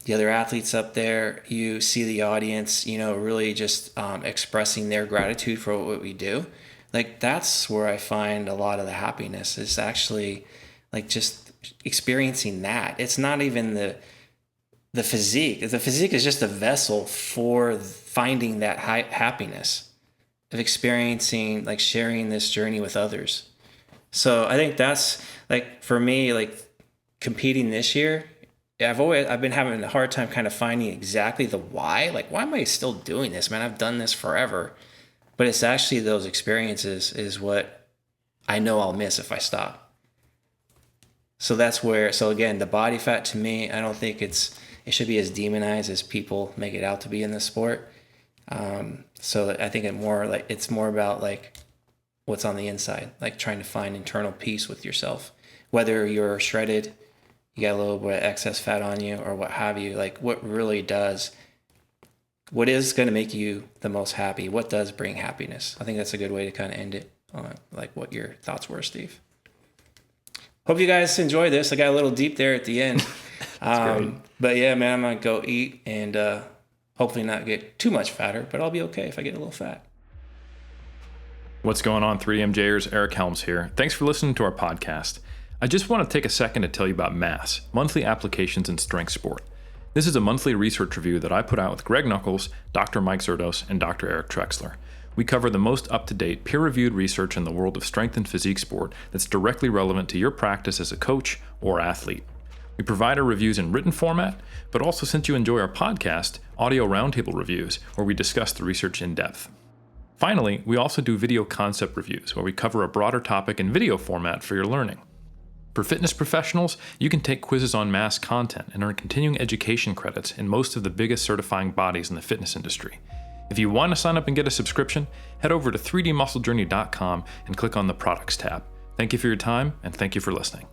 B: the other athletes up there, you see the audience, you know, really just expressing their gratitude for what we do. Like, that's where I find a lot of the happiness, is actually like just experiencing that. It's not even the physique. The physique is just a vessel for finding that happiness of experiencing, like sharing this journey with others. So I think that's like, for me, like competing this year, I've been having a hard time kind of finding exactly the why. Like, why am I still doing this, man? I've done this forever. But it's actually those experiences is what I know I'll miss if I stop. So that's where, so again, the body fat to me, I don't think it should be as demonized as people make it out to be in the sport. So I think it's more about like what's on the inside, like trying to find internal peace with yourself, whether you're shredded, you got a little bit of excess fat on you, or what have you. Like, what is going to make you the most happy? What does bring happiness? I think that's a good way to kind of end it on like what your thoughts were, Steve. Hope you guys enjoy this. I got a little deep there at the end. But yeah, man, I'm going to go eat and hopefully not get too much fatter, but I'll be okay if I get a little fat.
E: What's going on, 3DMJers? Eric Helms here. Thanks for listening to our podcast. I just want to take a second to tell you about MASS, Monthly Applications in Strength Sport. This is a monthly research review that I put out with Greg Nuckols, Dr. Mike Zerdos, and Dr. Eric Trexler. We cover the most up-to-date, peer-reviewed research in the world of strength and physique sport that's directly relevant to your practice as a coach or athlete. We provide our reviews in written format, but also, since you enjoy our podcast, audio roundtable reviews where we discuss the research in depth. Finally, we also do video concept reviews where we cover a broader topic in video format for your learning. For fitness professionals, you can take quizzes on MASS content and earn continuing education credits in most of the biggest certifying bodies in the fitness industry. If you want to sign up and get a subscription, head over to 3dmusclejourney.com and click on the Products tab. Thank you for your time, and thank you for listening.